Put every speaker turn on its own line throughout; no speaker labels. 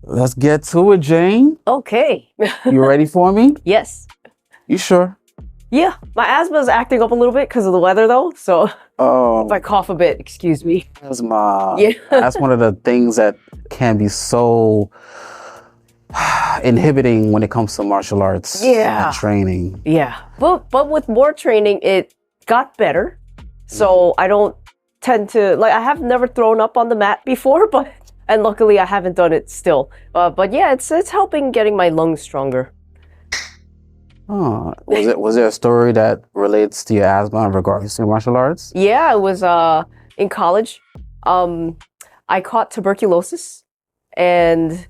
Let's get to it, Jane.
Okay.
You ready for me?
Yes.
You sure?
Yeah, my asthma is acting up a little bit because of the weather, though. So if
Oh,
I cough a bit, excuse me.
asthma.
Yeah.
That's one of the things that can be so inhibiting when it comes to martial arts
Yeah.
and training.
Yeah, but with more training, it got better. So I don't tend to I have never thrown up on the mat before, and luckily I haven't done it still. But yeah, it's helping getting my lungs stronger.
Huh. Was there a story that relates to your asthma in regards to martial arts?
Yeah, it was in college. I caught tuberculosis, and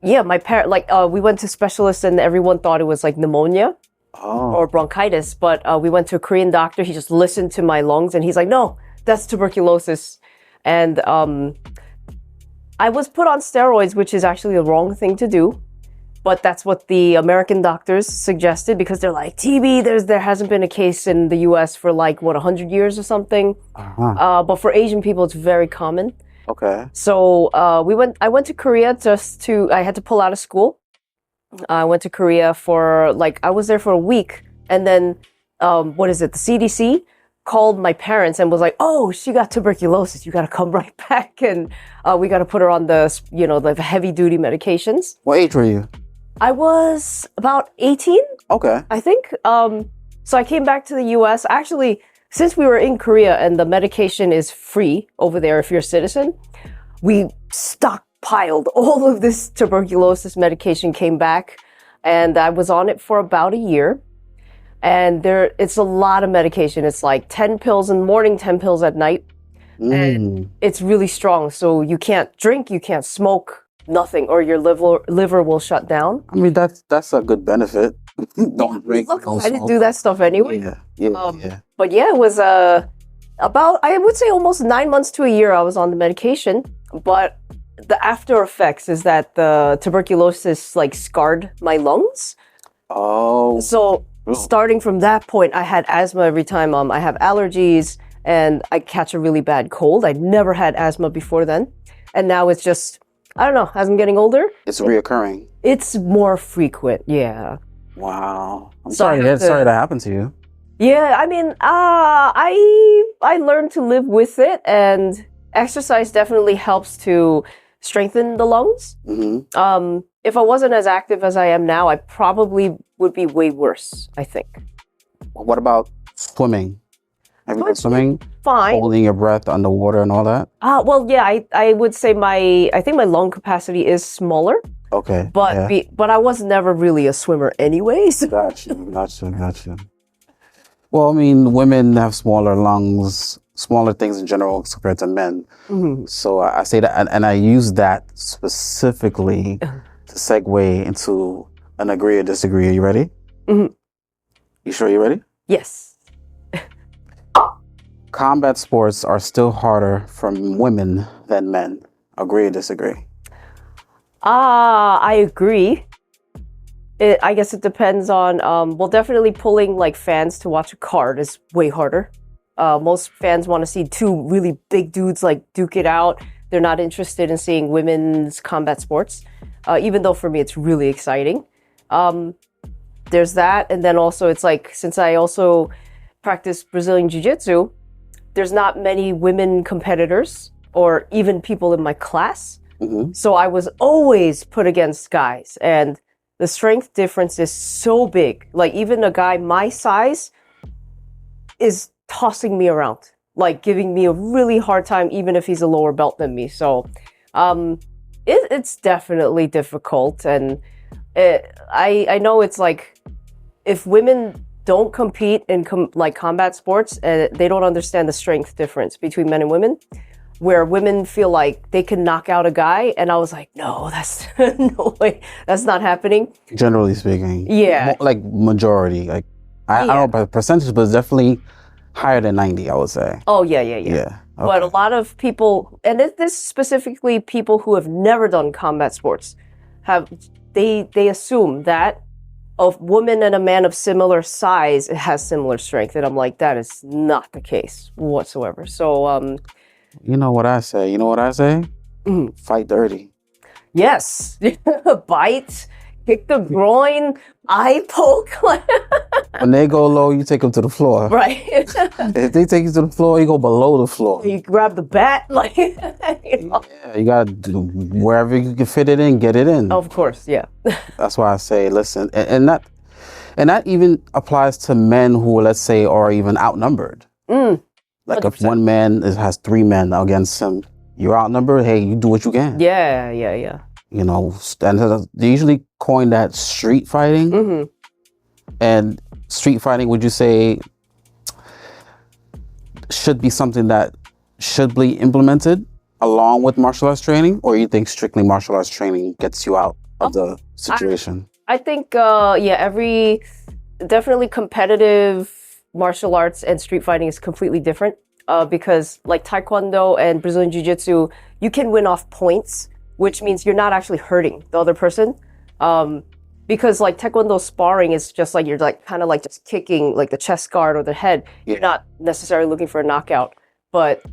yeah, my parent we went to specialists and everyone thought it was like pneumonia
Oh,
or bronchitis, but we went to a Korean doctor. He just listened to my lungs and he's like, no, that's tuberculosis. And I was put on steroids, which is actually the wrong thing to do. But that's what the American doctors suggested because they're like, TB, there hasn't been a case in the US for 100 years or something.
uh-huh.
But for Asian people, it's very common.
Okay.
So I went to Korea I had to pull out of school. I went to Korea for I was there for a week, and then the CDC called my parents and was like, "Oh, she got tuberculosis. You got to come right back, and we got to put her on the heavy duty medications."
What age were you?
I was about 18,
Okay.
I think. So I came back to the U.S. Actually, since we were in Korea and the medication is free over there if you're a citizen, we stockpiled all of this tuberculosis medication, came back, and I was on it for about a year. And it's a lot of medication. It's like 10 pills in the morning, 10 pills at night. And it's really strong. So you can't drink, you can't smoke, nothing, or your liver will shut down.
I mean, that's a good benefit. Don't drink.
Look,
don't
I didn't
smoke.
do that stuff anyway.
Yeah.
But yeah, it was about, I would say almost 9 months to a year I was on the medication. But the after effects is that the tuberculosis scarred my lungs.
Oh.
So starting from that point, I had asthma every time. I have allergies and I catch a really bad cold. I'd never had asthma before then. And now it's just, I don't know, as I'm getting older,
It's reoccurring.
it's more frequent. Yeah.
Wow. I'm
So I
sorry.
have to-
Sorry that happened to you.
Yeah, I mean, I learned to live with it, and exercise definitely helps to strengthen the lungs.
Hmm.
If I wasn't as active as I am now, I probably would be way worse, I think.
What about swimming? Have you been swimming?
Fine.
Holding your breath underwater and all that?
Well, yeah, I would say I think my lung capacity is smaller,
Okay.
but
yeah.
but I was never really a swimmer anyways.
Gotcha. Well, I mean, women have smaller lungs, smaller things in general compared to men.
Mhm.
So I say that, and I use that specifically to segue into an agree or disagree. Are you ready?
Mhm.
You sure you're ready?
Yes.
Combat sports are still harder for women than men. Agree or disagree?
I agree. I guess it depends on, definitely pulling fans to watch a card is way harder. Most fans want to see two really big dudes duke it out. They're not interested in seeing women's combat sports, even though for me it's really exciting. There's that, and then also it's since I also practice Brazilian Jiu-Jitsu, there's not many women competitors or even people in my class.
Mm-hmm.
So I was always put against guys, and the strength difference is so big. Even a guy my size is tossing me around, giving me a really hard time, even if he's a lower belt than me. So it's definitely difficult. And I know it's if women don't compete in combat sports, they don't understand the strength difference between men and women, where women feel like they can knock out a guy, and I was like, no, that's no way, that's not happening.
Generally speaking.
Yeah.
Majority. I don't know about percentage, but it's definitely higher than 90, I would say.
Oh, yeah.
Yeah.
But a lot of people, and this specifically people who have never done combat sports, they assume that a woman and a man of similar size has similar strength, and I'm like, that is not the case whatsoever. So
You know what I say?
Mhm.
Fight dirty.
Yes. Bite, kick the groin, eye poke.
When they go low, you take them to the floor.
Right.
If they take you to the floor, you go below the floor.
You grab the bat, like,
Yeah, you gotta do wherever you can fit it in, get it in.
Of course, yeah.
That's why I say, listen, and that even applies to men who, let's say, are even outnumbered. Like
100%.
if one man has 3 men against him, you're outnumbered. Hey, you do what you can.
Yeah.
You know, and they usually coin that street fighting.
Mm-hmm.
And street fighting, would you say, should be something that should be implemented along with martial arts training, or you think strictly martial arts training gets you out of the situation?
I think, definitely competitive martial arts and street fighting is completely different. Because like Taekwondo and Brazilian Jiu-Jitsu, you can win off points, which means you're not actually hurting the other person. Because like Taekwondo sparring is just like, you're like kind of like just kicking like the chest guard or the head.
Yeah.
You're not necessarily looking for a knockout. But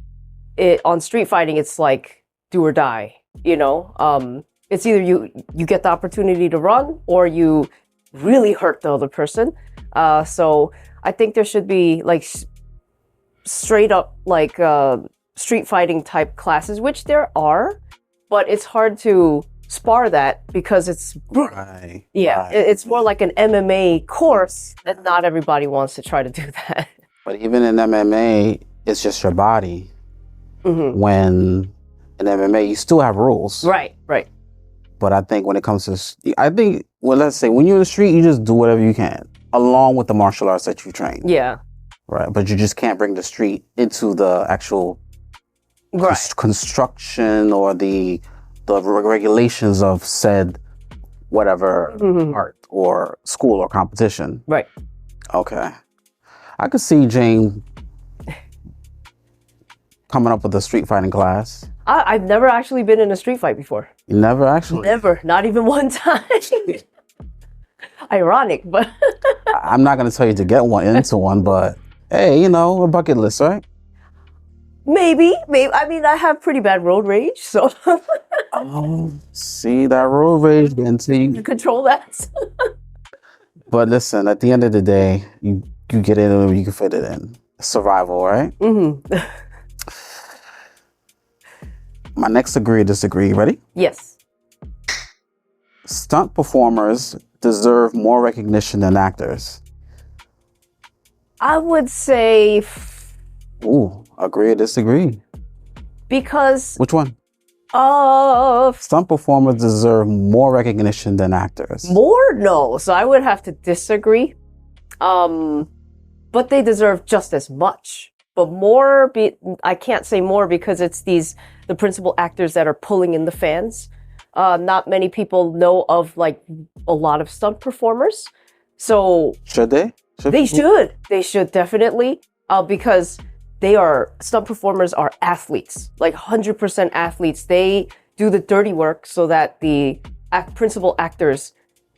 on street fighting, it's like do or die, you know? It's either you get the opportunity to run or you really hurt the other person. So I think there should be like straight up like street fighting type classes, which there are, but it's hard to spar that because it's
Right.
it's more like an MMA course, and not everybody wants to try to do that.
But even in MMA, it's just your body.
Mm-hmm.
When in MMA, you still have rules.
Right.
But I think when it comes to, let's say when you're in the street, you just do whatever you can, along with the martial arts that you train.
Yeah.
Right. But you just can't bring the street into the actual construction or the regulations of said whatever art or school or competition.
Right.
Okay. I could see Jane coming up with a street fighting class.
I've never actually been in a street fight before.
You never actually?
Never. Not even one time. Ironic, but
I'm not going to tell you to get into one, but hey, you know, a bucket list, right?
maybe. I mean, I have pretty bad road rage, so
Oh, see that road rage until you.
control that.
But listen, at the end of the day, you get in it, you can fit it in. Survival, right?
Mm-hmm.
My next agree or disagree. Ready?
Yes.
Stunt performers deserve more recognition than actors.
I would say
Ooh, agree or disagree.
because
Which one?
of
Stunt performers deserve more recognition than actors.
more, no. So I would have to disagree. But they deserve just as much. But more, I can't say more because it's the principal actors that are pulling in the fans. Not many people know of like a lot of stunt performers. So
Should they?
They should definitely, because stunt performers are athletes, like 100% athletes. They do the dirty work so that the principal actors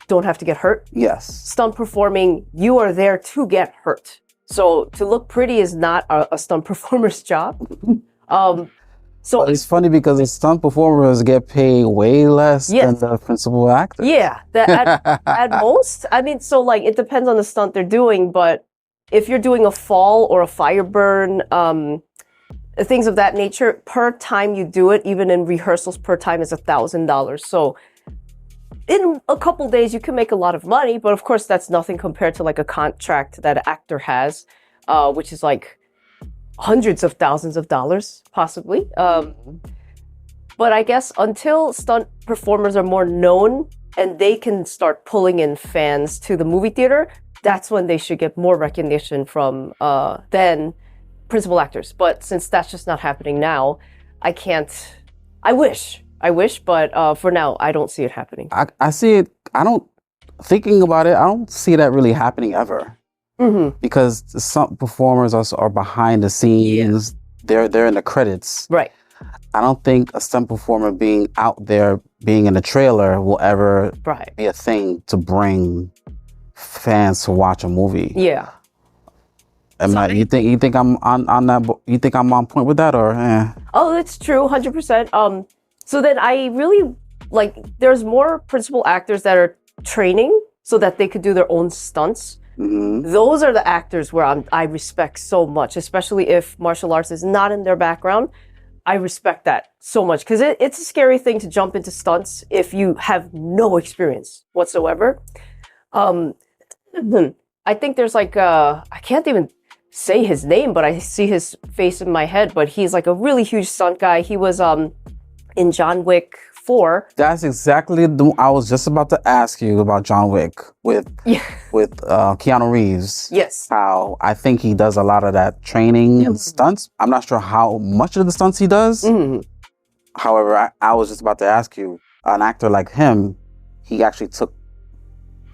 don't have to get hurt.
Yes.
Stunt performing, you are there to get hurt. So to look pretty is not a stunt performer's job. So
It's funny because the stunt performers get paid way less than the principal actors.
yeah, at most. I mean, so like it depends on the stunt they're doing, but if you're doing a fall or a fire burn, things of that nature, per time you do it, even in rehearsals, per time is $1,000. So in a couple days, you can make a lot of money, but of course, that's nothing compared to like a contract that an actor has, which is like hundreds of thousands of dollars, possibly. But I guess until stunt performers are more known and they can start pulling in fans to the movie theater, that's when they should get more recognition from than principal actors. But since that's just not happening now, I can't. I wish, but for now, I don't see it happening.
I see it. Thinking about it, I don't see that really happening ever.
Mm-hmm.
Because some performers are behind the scenes. Yeah. They're in the credits.
Right.
I don't think a stunt performer being out there, being in a trailer, will ever be a thing to bring fans to watch a movie.
Yeah.
You think I'm on that? You think I'm on point with that, or?
Oh, it's true, 100%. So then I really like there's more principal actors that are training so that they could do their own stunts. Those are the actors where I respect so much, especially if martial arts is not in their background. I respect that so much because it's a scary thing to jump into stunts if you have no experience whatsoever. I think there's like I can't even say his name, but I see his face in my head. But he's like a really huge stunt guy. He was in John Wick 4.
That's exactly I was just about to ask you about John Wick with Keanu Reeves.
Yes.
How I think he does a lot of that training and stunts. I'm not sure how much of the stunts he does. However, I was just about to ask you, an actor like him, he actually took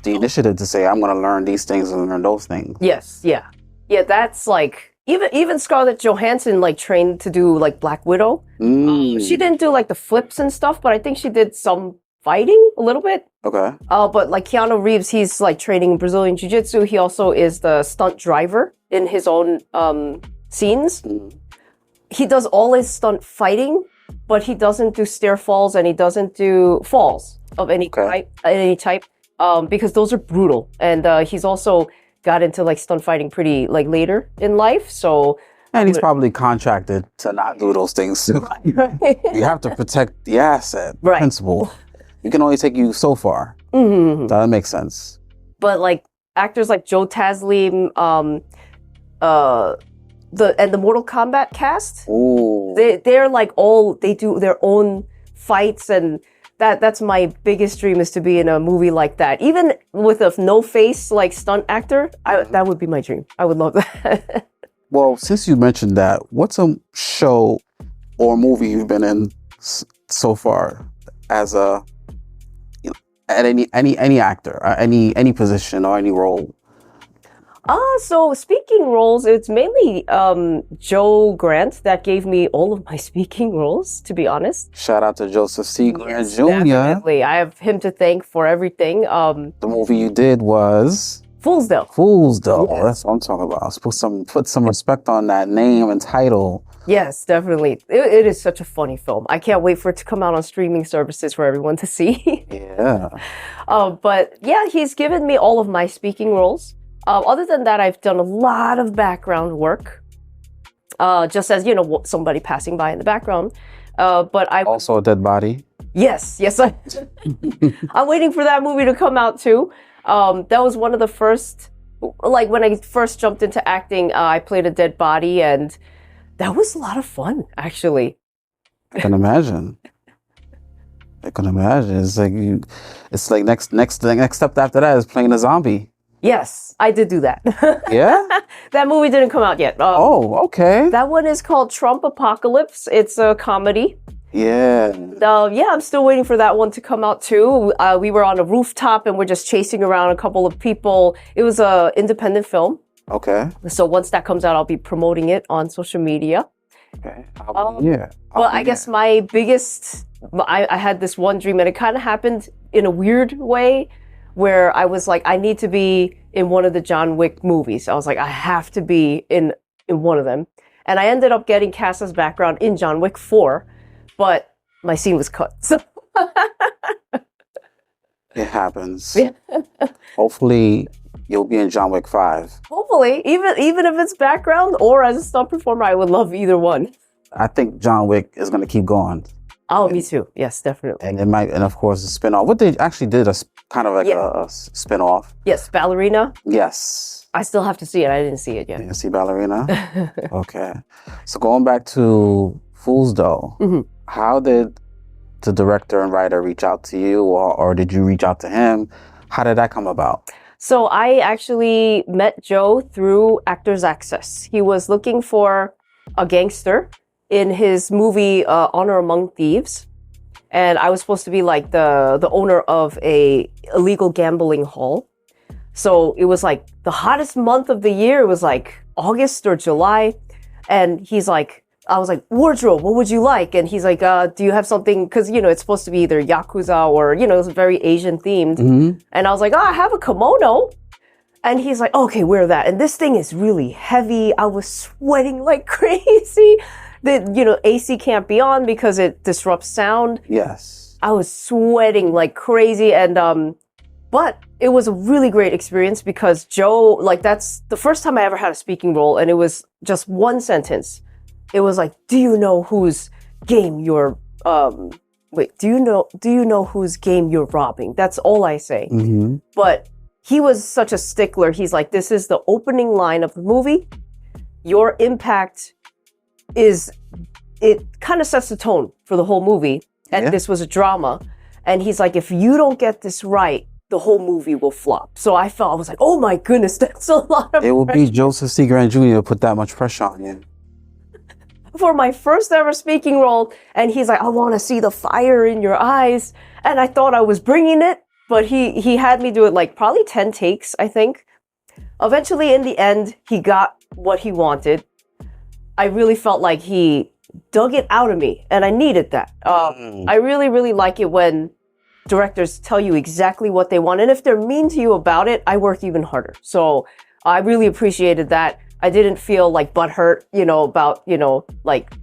the initiative to say, I'm going to learn these things and learn those things.
Yes. Yeah. Yeah. That's like, even Scarlett Johansson like trained to do like Black Widow. She didn't do like the flips and stuff, but I think she did some fighting a little bit.
Okay.
But like Keanu Reeves, he's like training Brazilian Jiu-Jitsu. He also is the stunt driver in his own scenes. He does all his stunt fighting, but he doesn't do stair falls and he doesn't do falls of any type. Because those are brutal. And he's also got into like stunt fighting pretty like later in life. So
and he's probably contracted to not do those things too. You have to protect the asset principle. You can only take you so far. That makes sense.
But like actors like Joe Taslim, the Mortal Kombat cast, they're like they do their own fights, and that's my biggest dream, is to be in a movie like that. Even with a no face like stunt actor, that would be my dream. I would love that.
Well, since you mentioned that, what's a show or movie you've been in so far as at any actor, any position or any role?
So speaking roles, it's mainly Joe Grant that gave me all of my speaking roles, to be honest.
Shout out to Joseph C. Grant Jr.
Definitely. I have him to thank for everything.
The movie you did was
Foolsdale.
Yes. That's what I'm talking about. Put some respect on that name and title.
Yes, definitely. It is such a funny film. I can't wait for it to come out on streaming services for everyone to see.
Yeah.
But yeah, he's given me all of my speaking roles. Other than that, I've done a lot of background work, just as, somebody passing by in the background. But I
also a dead body.
Yes. I'm waiting for that movie to come out too. That was one of the first, like when I first jumped into acting, I played a dead body, and that was a lot of fun, actually.
I can imagine. It's like next step after that is playing a zombie.
Yes, I did do that.
Yeah?
That movie didn't come out yet.
Okay.
That one is called Trump Apocalypse. It's a comedy.
Yeah.
I'm still waiting for that one to come out too. We were on a rooftop and we're just chasing around a couple of people. It was an independent film.
Okay.
So once that comes out, I'll be promoting it on social media.
Okay.
I guess my biggest, I had this one dream, and it kind of happened in a weird way, where I was like, I need to be in one of the John Wick movies. I was like, I have to be in one of them. And I ended up getting cast as background in John Wick 4, but my scene was cut. So
it happens. Hopefully you'll be in John Wick 5.
Hopefully, even if it's background or as a stunt performer, I would love either one.
I think John Wick is going to keep going.
Oh, me too. Yes, definitely.
And it might, and of course, a spin-off. What they actually did a kind of like a spin-off.
Yes, Ballerina.
Yes.
I still have to see it. I didn't see it yet.
You didn't see Ballerina? Okay. So going back to Foolsdale, how did the director and writer reach out to you, or did you reach out to him? How did that come about?
So I actually met Joe through Actors Access. He was looking for a gangster in his movie Honor Among Thieves, and I was supposed to be like the owner of a illegal gambling hall. So it was like the hottest month of the year. It was like August or July, and he's like, I was like, wardrobe, what would you like? And he's like, do you have something? Because it's supposed to be either Yakuza or it's very Asian themed. And I was like, I have a kimono. And he's like, okay, wear that. And this thing is really heavy. I was sweating like crazy. the AC can't be on because it disrupts sound.
Yes.
I was sweating like crazy, and but it was a really great experience because Joe, like, that's the first time I ever had a speaking role, and it was just one sentence. It was like, do you know whose game you're do you know whose game you're robbing? That's all I say.
Mm-hmm.
But he was such a stickler. He's like, this is the opening line of the movie. Your impact it kind of sets the tone for the whole movie. And this was a drama. And he's like, if you don't get this right, the whole movie will flop. So I was like, oh my goodness, that's a lot of
It will
pressure.
be Joseph C. Grant Jr. to put that much pressure on you.
For my first ever speaking role, and he's like, I want to see the fire in your eyes. And I thought I was bringing it, but he had me do it like probably 10 takes, I think. Eventually, in the end, he got what he wanted. I really felt like he dug it out of me, and I needed that. I really, really like it when directors tell you exactly what they want, and if they're mean to you about it, I work even harder. So I really appreciated that. I didn't feel like butthurt, about, like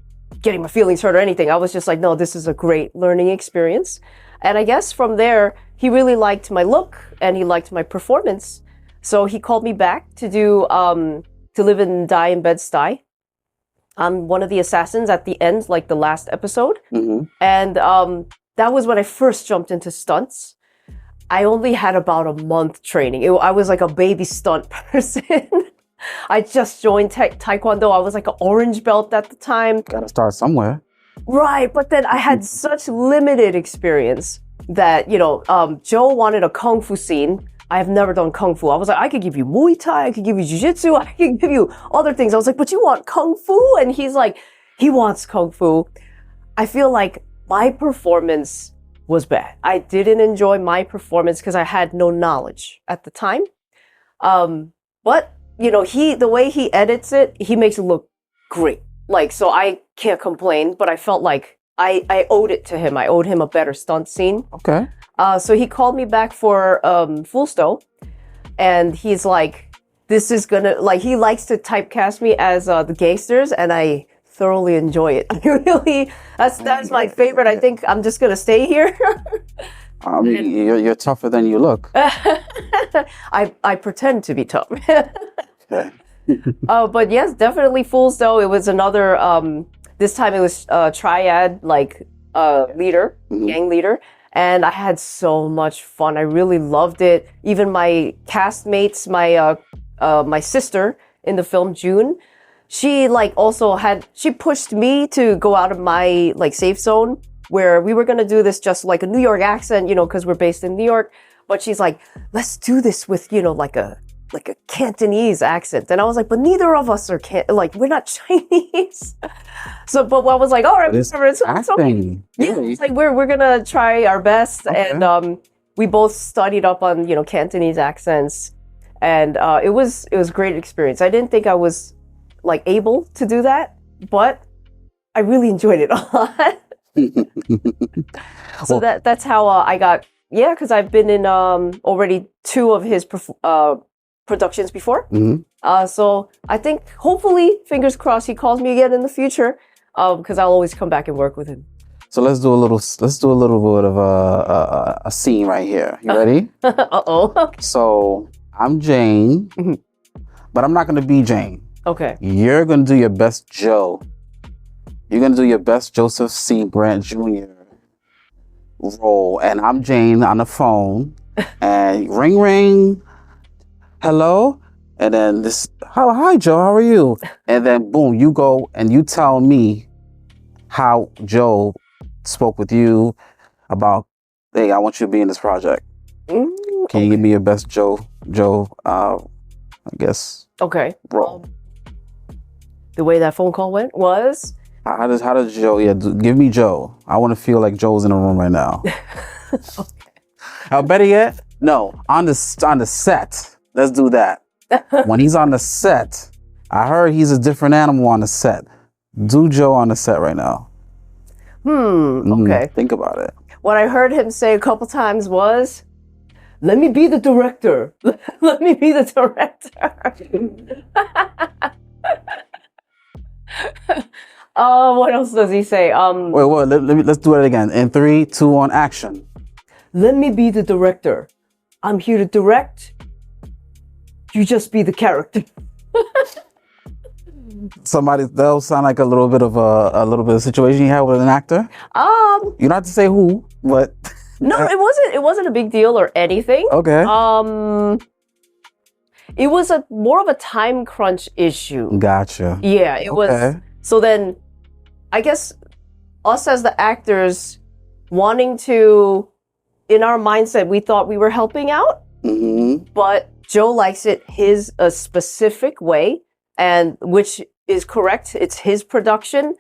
getting my feelings hurt or anything. I was just like, no, this is a great learning experience. And I guess from there, he really liked my look and he liked my performance. So he called me back to do To Live and Die in Bed-Stuy. I'm one of the assassins at the end, like the last episode.
Mm-hmm.
And that was when I first jumped into stunts. I only had about a month training. I was like a baby stunt person. I just joined Taekwondo. I was like an orange belt at the time.
Gotta start somewhere.
Right, but then I had such limited experience that, Joe wanted a Kung Fu scene. I have never done Kung Fu. I was like, I could give you Muay Thai, I could give you Jiu-Jitsu, I could give you other things. I was like, but you want Kung Fu? And he's like, he wants Kung Fu. I feel like my performance was bad. I didn't enjoy my performance because I had no knowledge at the time. But, the way he edits it, he makes it look great. Like, so I can't complain, but I felt like I owed it to him. I owed him a better stunt scene.
Okay.
So he called me back for Full Stow, and he's like, this is gonna, like, he likes to typecast me as the gangsters, and I thoroughly enjoy it. That's my favorite. I think I'm just gonna stay here.
I mean, you're tougher than you look.
I pretend to be tough.
Okay.
But yes, definitely Full Stow. It was another, this time it was triad, like leader, gang leader. And I had so much fun. I really loved it. Even my castmates, my sister in the film, June, she she pushed me to go out of my safe zone where we were going to do this just like a New York accent, because we're based in New York. But she's like, let's do this with, like a Cantonese accent. And I was like, but neither of us are we're not Chinese. So, but I was like, all right, it's okay. Yeah, it's like we're gonna try our best. Okay. And we both studied up on Cantonese accents, and it was a great experience. I didn't think I was able to do that, but I really enjoyed it a lot. So that's how I got, because I've been in already 2 of his productions before. Mm-hmm. So I think, hopefully, fingers crossed, he calls me again in the future, because I'll always come back and work with him.
So let's do a little bit of a scene right here. You ready?
Uh-oh. Okay.
So I'm Jane, but I'm not going to be Jane.
Okay.
You're going to do your best Joe. You're going to do your best Joseph C. Grant Jr. role. And I'm Jane on the phone. And ring, ring. Hello? And then hi, Joe, how are you? And then boom, you go and you tell me how Joe spoke with you about, hey, I want you to be in this project. Can you give me your best Joe, I guess,
okay,
role?
The way that phone call went was?
How does Joe, give me Joe. I want to feel like Joe's in the room right now. Okay. Better yet, no, on the set. Let's do that. When he's on the set, I heard he's a different animal on the set. Do Joe on the set right now.
Okay.
Think about it.
What I heard him say a couple times was, let me be the director. Let me be the director. What else does he say?
Wait, let's do it again. In 3, 2, 1, action.
Let me be the director. I'm here to direct. You just be the character.
That'll sound like a little bit of situation you had with an actor. You don't have to say who, but
no, it wasn't a big deal or anything.
Okay.
It was more of a time crunch issue.
Gotcha.
Yeah, it was. So then, I guess us as the actors wanting to, in our mindset, we thought we were helping out, but Joe likes it a specific way, and which is correct. It's his production.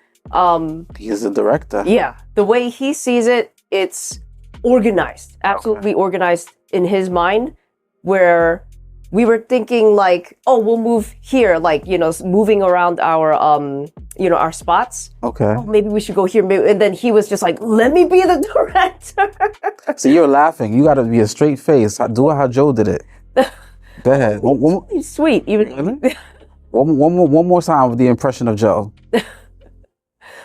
He's the director.
Yeah, the way he sees it, it's organized, absolutely organized in his mind, where we were thinking like, oh, we'll move here, like, moving around our, our spots.
Okay.
Oh, maybe we should go here. And then he was just like, let me be the director.
So you're laughing. You got to be a straight face. Do it how Joe did it. Go ahead.
He's sweet. Even
one more time with the impression of Joe.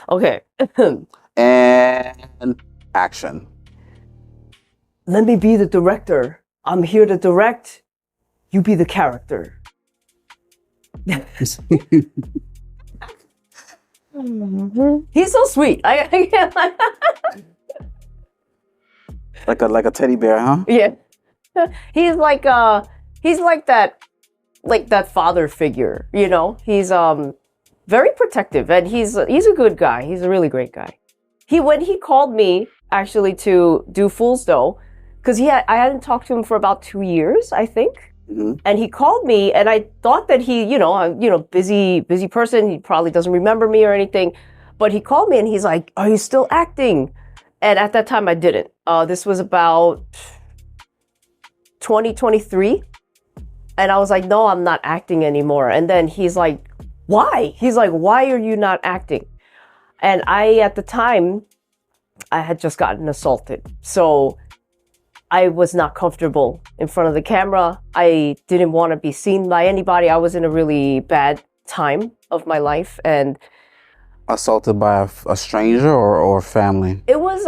Okay.
And action.
Let me be the director. I'm here to direct. You be the character. He's so sweet. I can't.
like a teddy bear, huh?
Yeah. He's like that father figure, He's very protective, and he's a good guy. He's a really great guy. When he called me actually to do Fool's Dough, because I hadn't talked to him for about 2 years, I think. And he called me, and I thought that he, busy person. He probably doesn't remember me or anything. But he called me, and he's like, "Are you still acting?" And at that time, I didn't. This was about 2023, and I was like, "No, I'm not acting anymore." And then he's like, "Why?" He's like, "Why are you not acting?" And at the time, I had just gotten assaulted, so I was not comfortable in front of the camera. I didn't want to be seen by anybody. I was in a really bad time of my life. And
assaulted by a stranger or family?
It was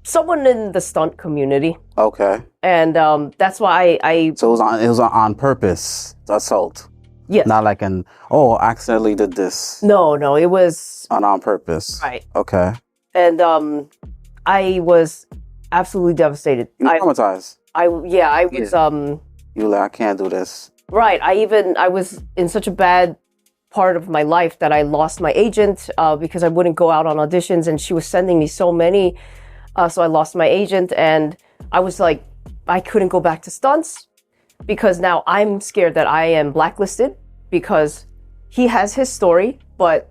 someone in the stunt community.
Okay.
And that's why I
So it was on purpose, assault.
Yes.
Not like I accidentally did this.
No, it was
on purpose.
Right.
Okay.
And I was absolutely devastated.
You were traumatized.
I was
You were like, I can't do this.
Right. I was in such a bad part of my life that I lost my agent because I wouldn't go out on auditions, and she was sending me so many. So I lost my agent, and I was like, I couldn't go back to stunts because now I'm scared that I am blacklisted because he has his story, but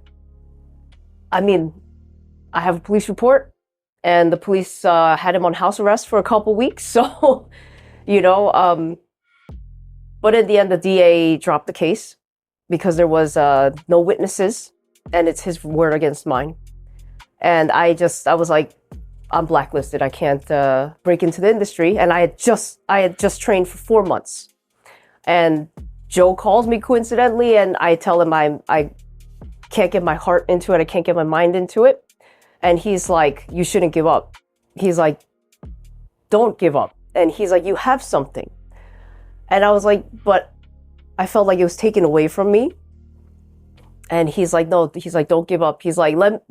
I mean, I have a police report. And the police had him on house arrest for a couple weeks. So, but in the end, the DA dropped the case because there was no witnesses, and it's his word against mine. And I was like, I'm blacklisted. I can't break into the industry. And I had just trained for 4 months. And Joe calls me coincidentally, and I tell him I can't get my heart into it. I can't get my mind into it. And he's like, you shouldn't give up. He's like, don't give up. And he's like, you have something. And I was like, but I felt like it was taken away from me. And he's like, no, don't give up. He's like, let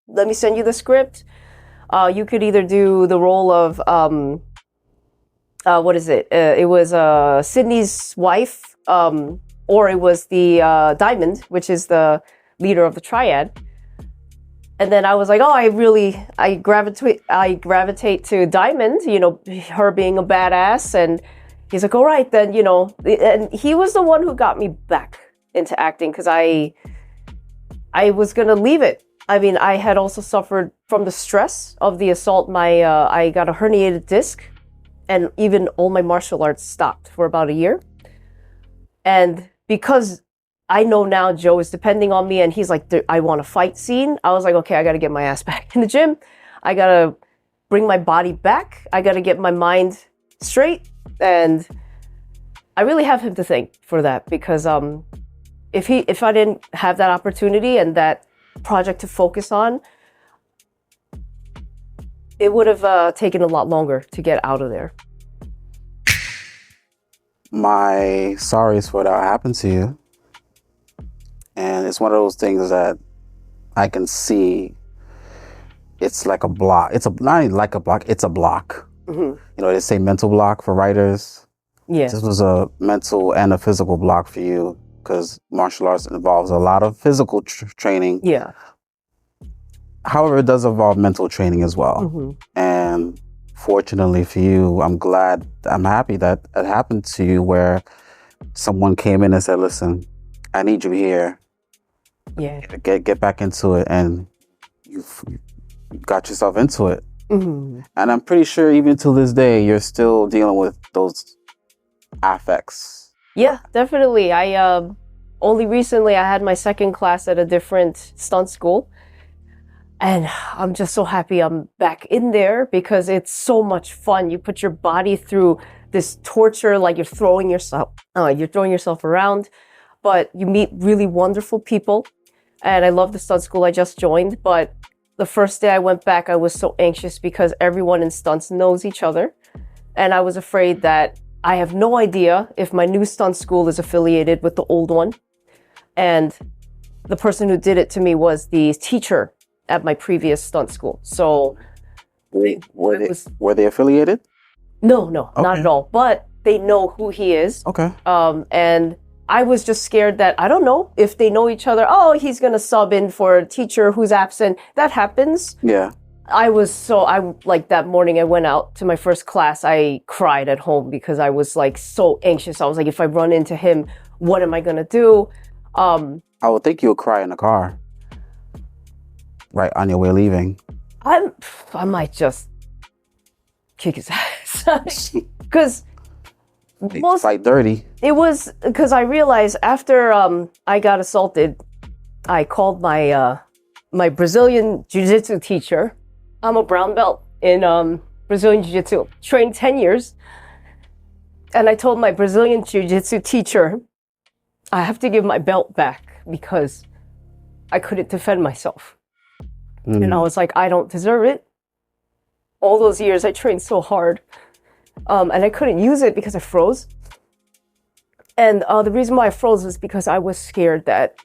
me send you the script. You could either do the role of, what is it? It was Sydney's wife, or it was the Diamond, which is the leader of the triad. And then I was like, I gravitate to Diamond, her being a badass. And he's like, all right, then, and he was the one who got me back into acting because I was going to leave it. I mean, I had also suffered from the stress of the assault. I got a herniated disc, and even all my martial arts stopped for about a year. And because I know now Joe is depending on me, and he's like, I want a fight scene. I was like, okay, I got to get my ass back in the gym. I got to bring my body back. I got to get my mind straight. And I really have him to thank for that because if I didn't have that opportunity and that project to focus on, it would have taken a lot longer to get out of there.
My sorries for that happened to you. And it's one of those things that I can see. It's like a block. It's not like a block. It's a block. Mm-hmm. You know, they say mental block for writers.
Yeah.
This was a mental and a physical block for you because martial arts involves a lot of physical training.
Yeah.
However, it does involve mental training as well. Mm-hmm. And fortunately for you, I'm happy that it happened to you where someone came in and said, listen, I need you here.
Yeah.
Get back into it. And you got yourself into it. Mm-hmm. And I'm pretty sure even to this day, you're still dealing with those affects.
Yeah, definitely. Only recently I had my second class at a different stunt school. And I'm just so happy I'm back in there because it's so much fun. You put your body through this torture, like you're throwing yourself around, but you meet really wonderful people. And I love the stunt school I just joined. But the first day I went back, I was so anxious because everyone in stunts knows each other. And I was afraid that I have no idea if my new stunt school is affiliated with the old one. And the person who did it to me was the teacher at my previous stunt school. So
were they affiliated?
No, okay. Not at all. But they know who he is.
Okay.
And I was just scared that, I don't know, if they know each other, he's going to sub in for a teacher who's absent. That happens.
Yeah.
Like that morning I went out to my first class, I cried at home because I was like so anxious. I was like, if I run into him, what am I going to do?
I would think you would cry in the car. Right on your way leaving.
I might just kick his ass. Because
fight dirty.
It was because I realized after I got assaulted, I called my my Brazilian jiu-jitsu teacher. I'm a brown belt in Brazilian jiu-jitsu, trained 10 years. And I told my Brazilian jiu-jitsu teacher, I have to give my belt back because I couldn't defend myself. And I was like, I don't deserve it. All those years I trained so hard. And I couldn't use it because I froze. And the reason why I froze was because I was scared that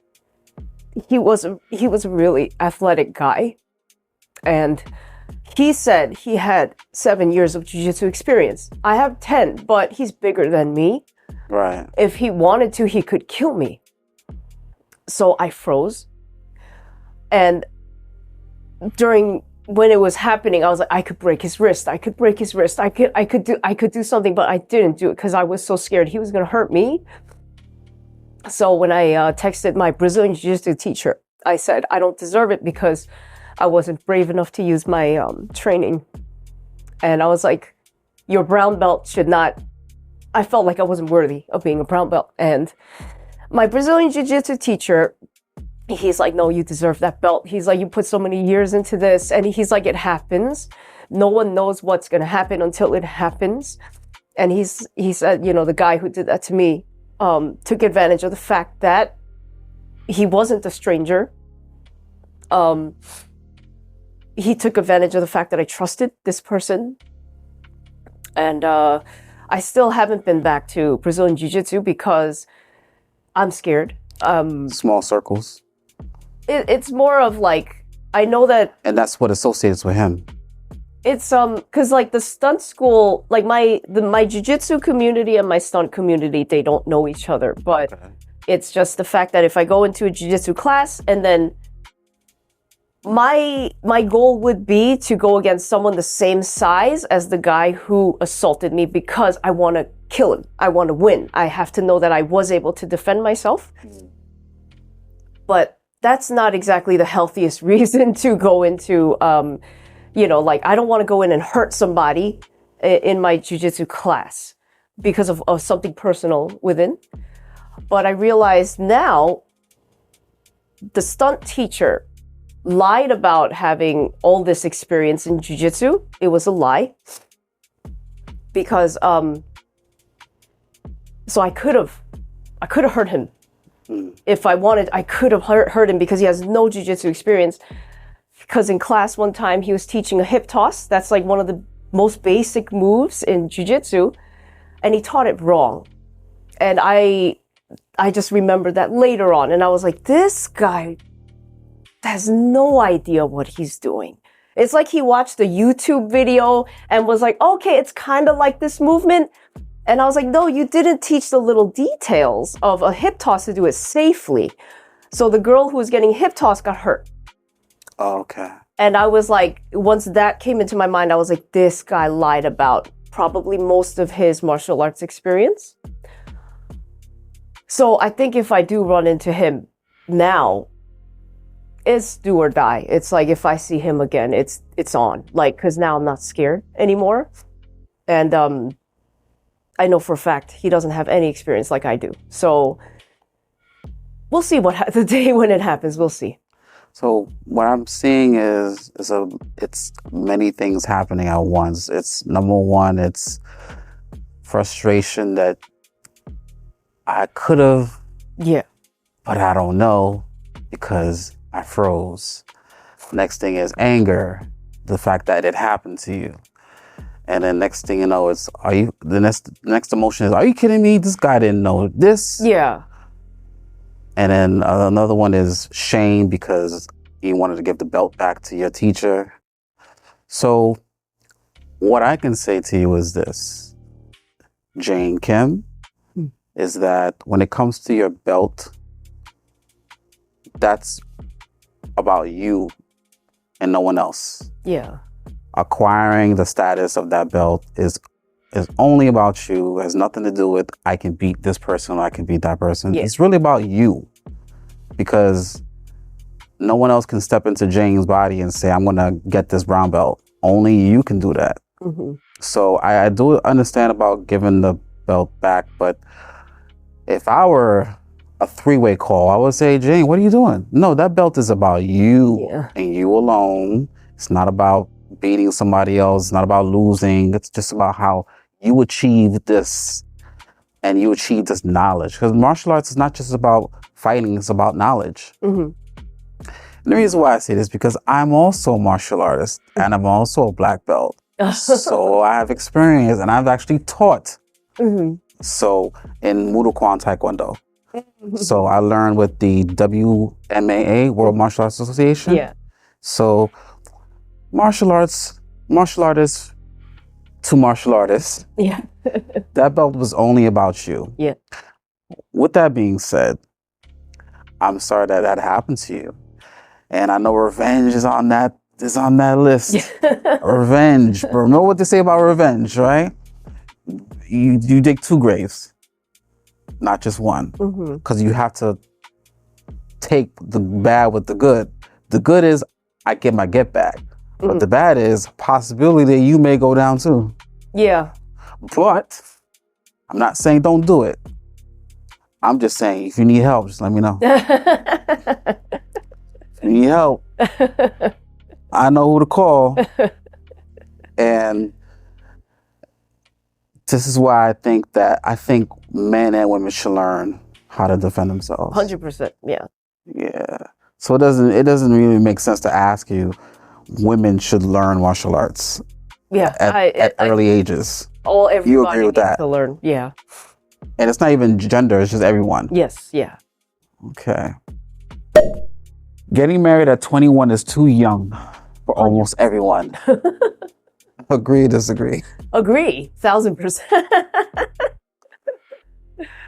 he was a really athletic guy. And he said he had 7 years of jiu-jitsu experience. I have 10, but he's bigger than me.
Right.
If he wanted to, he could kill me. So I froze. And when it was happening, I was like, I could break his wrist. I could break his wrist. I could do something, but I didn't do it because I was so scared he was going to hurt me. So when I texted my Brazilian Jiu-Jitsu teacher, I said, I don't deserve it because I wasn't brave enough to use my training. And I was like, your brown belt should not, I felt like I wasn't worthy of being a brown belt. And my Brazilian Jiu-Jitsu teacher, he's like, no, you deserve that belt. He's like, you put so many years into this. And he's like, it happens. No one knows what's going to happen until it happens. And he said, the guy who did that to me took advantage of the fact that he wasn't a stranger. He took advantage of the fact that I trusted this person. And I still haven't been back to Brazilian Jiu-Jitsu because I'm scared.
Small circles.
It's more of like, I know that...
And that's what associates with him.
It's, because like the stunt school, like my jiu-jitsu community and my stunt community, they don't know each other. But it's just the fact that if I go into a jiu-jitsu class and then my goal would be to go against someone the same size as the guy who assaulted me because I want to kill him. I want to win. I have to know that I was able to defend myself. But that's not exactly the healthiest reason to go into, like I don't want to go in and hurt somebody in my jiu-jitsu class because of something personal within. But I realized now the stunt teacher lied about having all this experience in jiu-jitsu. It was a lie because so I could have hurt him If I wanted, I could have hurt him because he has no jiu-jitsu experience. Because in class one time, he was teaching a hip toss. That's like one of the most basic moves in jiu-jitsu. And he taught it wrong. And I just remembered that later on. And I was like, this guy has no idea what he's doing. It's like he watched a YouTube video and was like, okay, it's kind of like this movement. And I was like, no, you didn't teach the little details of a hip toss to do it safely. So the girl who was getting hip toss got hurt.
Oh, okay.
And I was like, once that came into my mind, I was like, this guy lied about probably most of his martial arts experience. So I think if I do run into him now, it's do or die. It's like if I see him again, it's on. Like, because now I'm not scared anymore. And I know for a fact he doesn't have any experience like I do. So we'll see the day when it happens. We'll see.
So what I'm seeing is it's many things happening at once. It's number one, it's frustration that I could have, but I don't know because I froze. Next thing is anger, the fact that it happened to you. And then next thing you know, the next emotion is, are you kidding me? This guy didn't know this.
Yeah.
And then another one is shame because you wanted to give the belt back to your teacher. So what I can say to you is this, Jane Kim, is that when it comes to your belt, that's about you and no one else.
Yeah.
Acquiring the status of that belt is only about you, has nothing to do with I can beat this person or I can beat that person. Yeah. It's really about you, because no one else can step into Jane's body and say, I'm gonna get this brown belt. Only you can do that. Mm-hmm. So I do understand about giving the belt back, but if I were a three-way call, I would say, Jane, what are you doing? No, that belt is about you and you alone. It's not about beating somebody else. It's not about losing. It's just about how you achieve this and you achieve this knowledge. Because martial arts is not just about fighting, it's about knowledge. Mm-hmm. And the reason why I say this is because I'm also a martial artist and I'm also a black belt. So I have experience and I've actually taught. Mm-hmm. So in Muay Thai Taekwondo. Mm-hmm. So I learned with the WMAA, World Martial Arts Association. Yeah. So martial artists to martial artists. Yeah. That belt was only about you. Yeah. With that being said, I'm sorry that happened to you. And I know revenge is on that list. Revenge. Bro, know what they say about revenge, right? You dig two graves, not just one. Because you have to take the bad with the good. The good is I get my get back. But the bad is possibility that you may go down too. Yeah. But I'm not saying don't do it. I'm just saying if you need help, just let me know. If you need help, I know who to call. And this is why I think men and women should learn how to defend themselves.
100%. Yeah.
Yeah. So it doesn't really make sense to ask you. Women should learn martial arts. Yeah, at early ages.
Everybody
you agree with
needs
that?
To learn. Yeah.
And it's not even gender; it's just everyone.
Yes. Yeah.
Okay. Getting married at 21 is too young for almost everyone. Agree, disagree?
Agree, 1000%.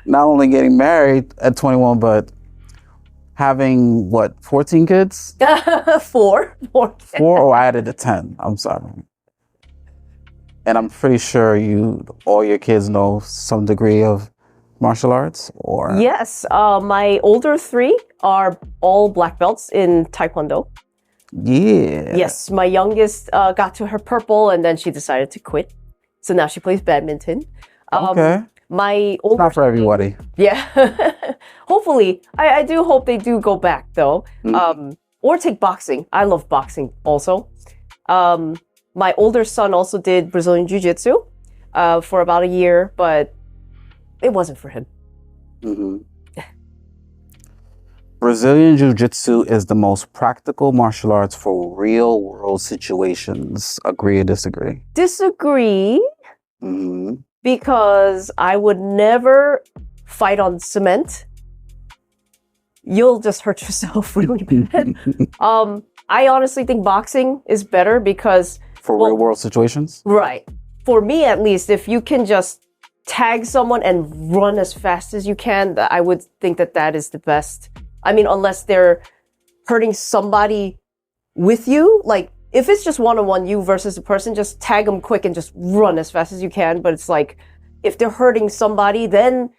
Not only getting married at 21, but having 14 kids?
4. 4.
Oh, I added a 10. I'm sorry. And I'm pretty sure all your kids know some degree of martial arts, or?
Yes, my older 3 are all black belts in Taekwondo.
Yeah.
Yes, my youngest got to her purple and then she decided to quit. So now she plays badminton.
Okay.
My older,
it's not for everybody.
Yeah. Hopefully. I do hope they do go back though. Or take boxing. I love boxing also. My older son also did Brazilian Jiu-Jitsu for about a year, but it wasn't for him.
Brazilian Jiu-Jitsu is the most practical martial arts for real-world situations. Agree or disagree?
Disagree, because I would never fight on cement. You'll just hurt yourself really bad. I honestly think boxing is better because...
For real-world situations?
Right. For me, at least, if you can just tag someone and run as fast as you can, I would think that that is the best. I mean, unless they're hurting somebody with you. Like, if it's just one-on-one, you versus a person, just tag them quick and just run as fast as you can. But it's like, if they're hurting somebody, then,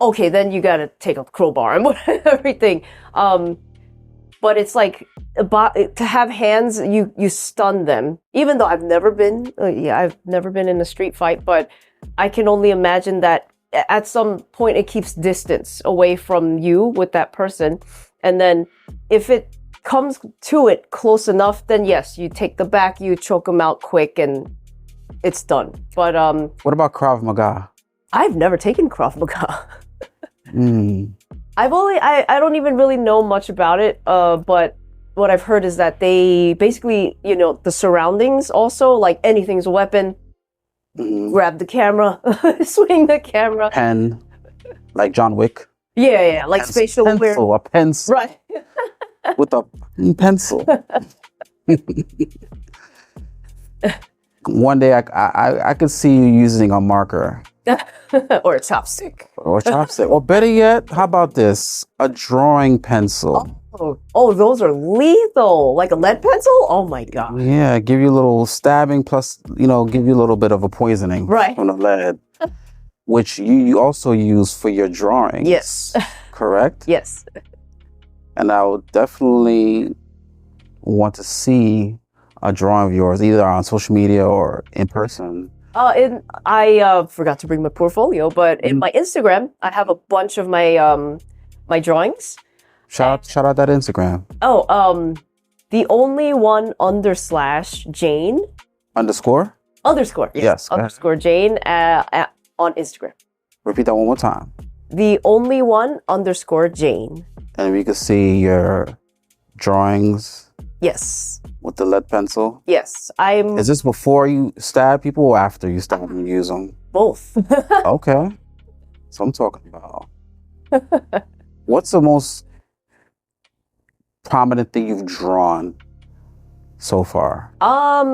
okay, then you gotta take a crowbar and everything. But it's like, to have hands, you stun them. Even though I've never been in a street fight, but I can only imagine that at some point it keeps distance away from you with that person. And then if it comes to it close enough, then yes, you take the back, you choke them out quick, and it's done. But
what about Krav Maga?
I've never taken Krav Maga. I don't even really know much about it, but what I've heard is that they basically, the surroundings also, like anything's a weapon, grab the camera, swing the camera.
Pen, like John Wick.
Yeah, like spatial awareness.
A pencil. Right. With a pencil. One day I could see you using a marker.
Or a chopstick.
Or better yet, how about this? A drawing pencil.
Oh, those are lethal. Like a lead pencil? Oh my God.
Yeah, give you a little stabbing plus, give you a little bit of a poisoning from the lead, which you also use for your drawing.
Yes.
Correct?
Yes.
And I would definitely want to see a drawing of yours, either on social media or in person.
I forgot to bring my portfolio, but in my Instagram, I have a bunch of my my drawings.
Shout out that Instagram.
The only one / Jane.
Underscore?
Underscore, yes. Underscore Jane on Instagram.
Repeat that one more time.
The only one _ Jane.
And we can see your drawings.
Yes.
With the lead pencil?
Yes.
Is this before you stab people or after you stab them and use them?
Both.
Okay. So I'm talking about. What's the most prominent thing you've drawn so far?
I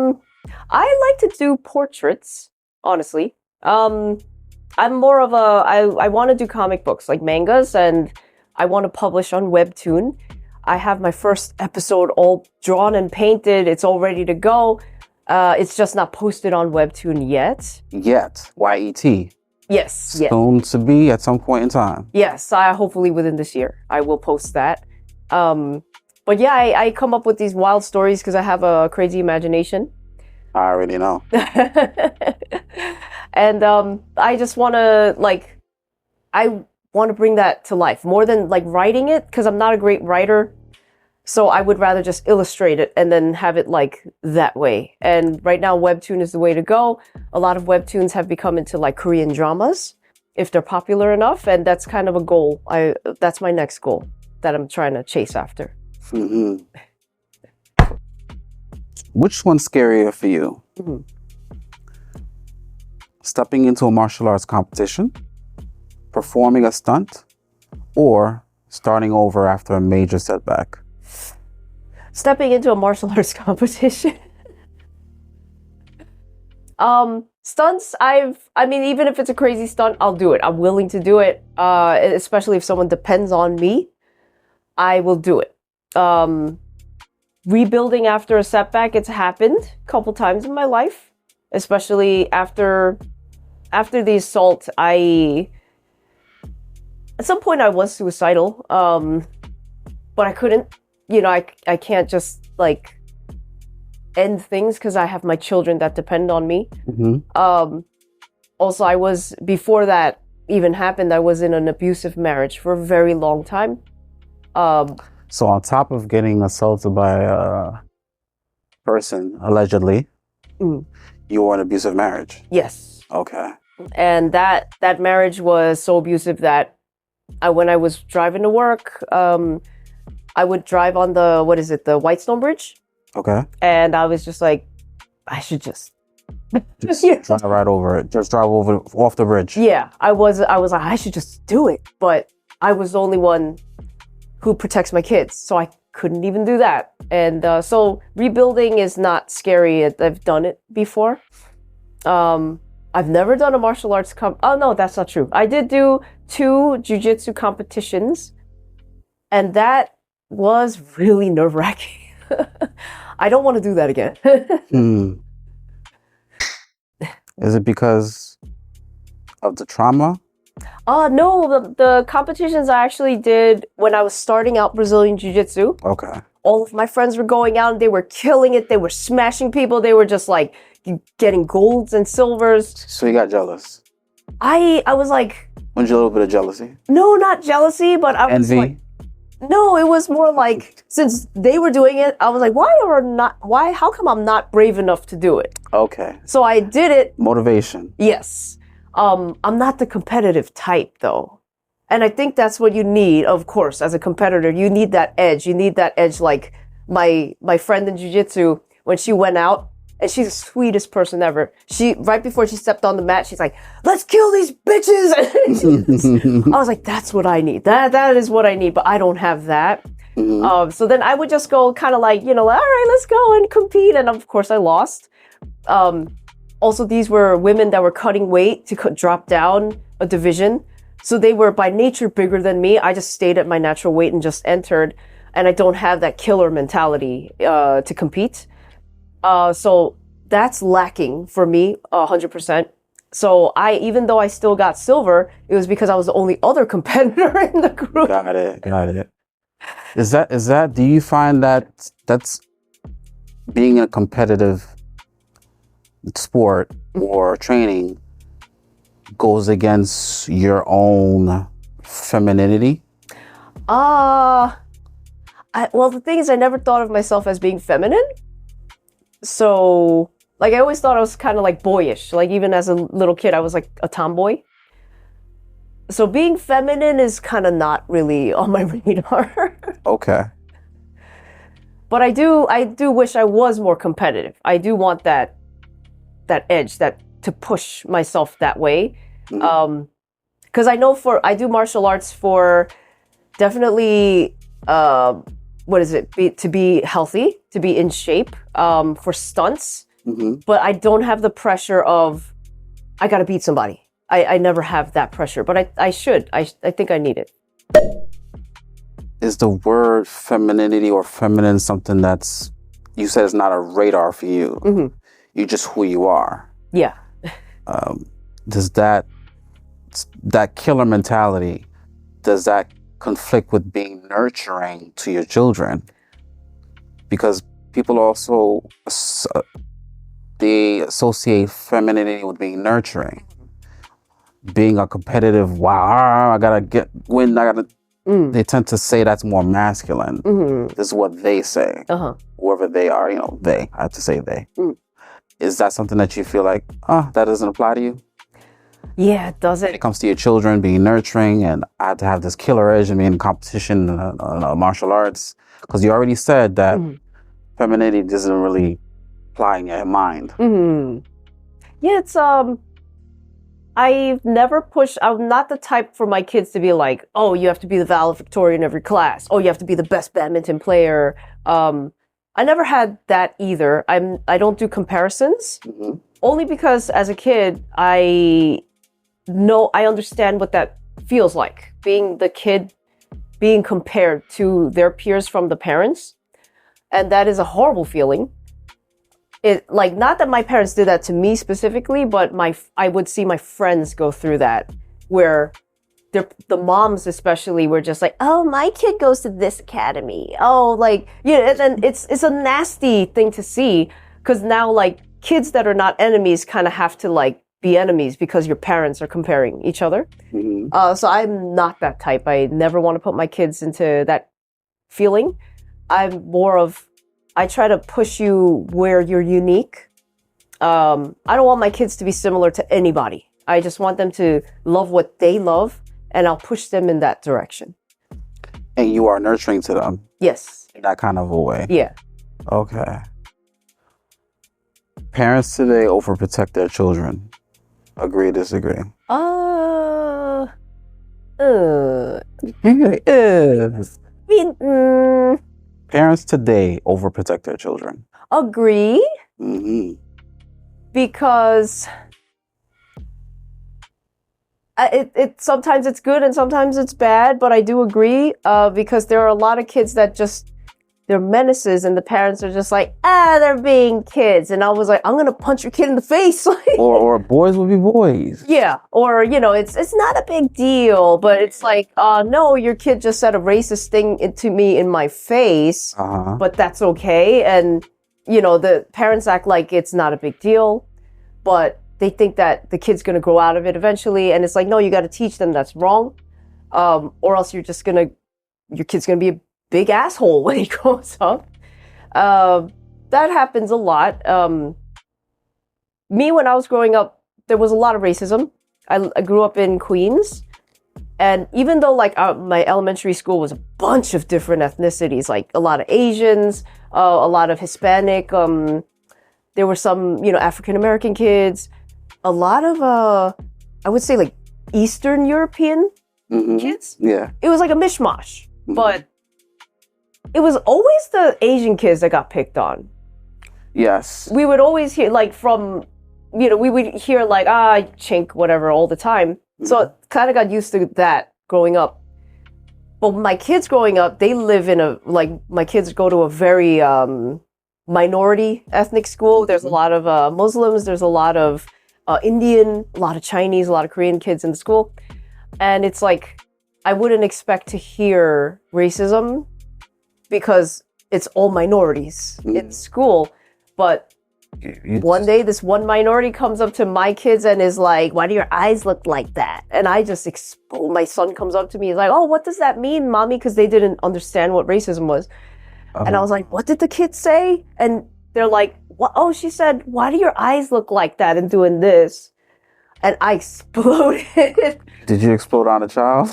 like to do portraits, honestly. I'm more of I want to do comic books, like mangas, and I want to publish on Webtoon. I have my first episode all drawn and painted. It's all ready to go. It's just not posted on Webtoon yet.
Y-E-T.
Yes.
Soon to be at some point in time.
Yes, hopefully within this year, I will post that. But yeah, I come up with these wild stories because I have a crazy imagination.
I already know.
And I just want to, I want to bring that to life more than writing it, because I'm not a great writer. So I would rather just illustrate it and then have it that way. And right now, Webtoon is the way to go. A lot of Webtoons have become into Korean dramas, if they're popular enough. And that's kind of a goal. That's my next goal that I'm trying to chase after.
Which one's scarier for you? Stepping into a martial arts competition, performing a stunt, or starting over after a major setback?
Stepping into a martial arts competition. Stunts, even if it's a crazy stunt, I'll do it. I'm willing to do it, especially if someone depends on me. I will do it. Rebuilding after a setback, it's happened a couple times in my life, especially after the assault. At some point I was suicidal, but I couldn't. I can't just end things because I have my children that depend on me. Also, before that even happened, I was in an abusive marriage for a very long time.
So on top of getting assaulted by a person, allegedly, you were in an abusive marriage?
Yes.
Okay.
And that marriage was so abusive that when I was driving to work, I would drive on the Whitestone Bridge.
Okay.
And I was just like, I should just
drive right over it. Just drive over off the bridge.
Yeah, I was like, I should just do it. But I was the only one who protects my kids, so I couldn't even do that. And so rebuilding is not scary. I've done it before. I've never done a martial arts oh no, that's not true. I did do 2 jiu-jitsu competitions, and that was really nerve-wracking. I don't want to do that again.
Is it because of the trauma?
No, the competitions I actually did when I was starting out Brazilian Jiu-Jitsu.
Okay.
All of my friends were going out and they were killing it. They were smashing people. They were just like getting golds and silvers.
So you got jealous?
I was like...
Wasn't you a little bit of jealousy?
No, not jealousy, but I was
envy?
like... No, it was more like, since they were doing it, I was like, how come I'm not brave enough to do it?
Okay.
So I did it.
Motivation.
Yes. I'm not the competitive type though. And I think that's what you need, of course, as a competitor. You need that edge. You need that edge like my friend in jiu-jitsu, when she went out, and she's the sweetest person ever. Right before she stepped on the mat, she's like, let's kill these bitches. I was like, that's what I need. That is what I need, but I don't have that. So then I would just go kind of like, all right, let's go and compete. And of course I lost. Also, these were women that were cutting weight to drop down a division. So they were by nature bigger than me. I just stayed at my natural weight and just entered. And I don't have that killer mentality to compete. So that's lacking for me 100%. So even though I still got silver, it was because I was the only other competitor in the group.
Got it. Is that, do you find that that's being in a competitive sport or training goes against your own femininity?
Well, the thing is, I never thought of myself as being feminine. So, like, I always thought I was kind of like boyish. Like, even as a little kid, I was like a tomboy. So being feminine is kind of not really on my radar. Okay. But I do wish I was more competitive. I do want that edge, to push myself that way. Because I know I do martial arts for definitely, to be healthy, to be in shape, for stunts. But I don't have the pressure of, I gotta beat somebody. I never have that pressure, but I should. I think I need it.
Is the word femininity or feminine something that's, you said it's not a radar for you? You're just who you are.
Yeah.
Does that killer mentality, does that conflict with being nurturing to your children? Because people also, they associate femininity with being nurturing. Being a competitive, wow, I gotta win, they tend to say that's more masculine. This is what they say. Whoever they are, I have to say they. Is that something that you feel like, that doesn't apply to you?
Yeah, it doesn't.
When it comes to your children, being nurturing, and I have to have this killer edge and being in competition in martial arts, because you already said that femininity doesn't really apply in your mind.
Yeah, it's I've never pushed. I'm not the type for my kids to be like, oh, you have to be the valedictorian in every class. Oh, you have to be the best badminton player. I never had that either. I don't do comparisons, only because as a kid, I understand what that feels like, being the kid being compared to their peers from the parents. And that is a horrible feeling. Not that my parents did that to me specifically, but I would see my friends go through that, where the moms especially were just like, oh, my kid goes to this academy. Oh, and it's a nasty thing to see, because now kids that are not enemies kind of have to be enemies because your parents are comparing each other. So I'm not that type. I never want to put my kids into that feeling. I'm more of, I try to push you where you're unique. I don't want my kids to be similar to anybody. I just want them to love what they love, and I'll push them in that direction.
And you are nurturing to them.
Yes.
In that kind of a way.
Yeah.
Okay. Parents today overprotect their children. Agree, disagree? Parents today overprotect their children.
Agree.
Mm-hmm.
Because it sometimes it's good and sometimes it's bad, but I do agree because there are a lot of kids that just they're menaces and the parents are just like, they're being kids, and I was like, I'm gonna punch your kid in the face.
or boys will be boys.
Yeah, or it's not a big deal, but it's like, no, your kid just said a racist thing to me in my face, but that's okay, and the parents act like it's not a big deal, but they think that the kid's going to grow out of it eventually. And it's like, no, you got to teach them that's wrong. Or else your kid's going to be a big asshole when he grows up. That happens a lot. Me, when I was growing up, there was a lot of racism. I grew up in Queens. And even though my elementary school was a bunch of different ethnicities, like a lot of Asians, a lot of Hispanic, there were some, African American kids, a lot of, I would say like Eastern European kids.
Yeah.
It was like a mishmash, but it was always the Asian kids that got picked on.
Yes.
We would always hear we would hear chink, whatever, all the time. So I kind of got used to that growing up. But my kids growing up, they live in my kids go to a very minority ethnic school. There's a lot of Muslims, there's a lot of Indian, a lot of Chinese, a lot of Korean kids in the school. And it's like, I wouldn't expect to hear racism because it's all minorities in school. But one day, this one minority comes up to my kids and is like, why do your eyes look like that? And I just explode. My son comes up to me, he's like, oh, what does that mean, mommy? Because they didn't understand what racism was. And I was like, what did the kids say? And they're like, what? Oh, she said, why do your eyes look like that and doing this? And I exploded.
Did you explode on a child?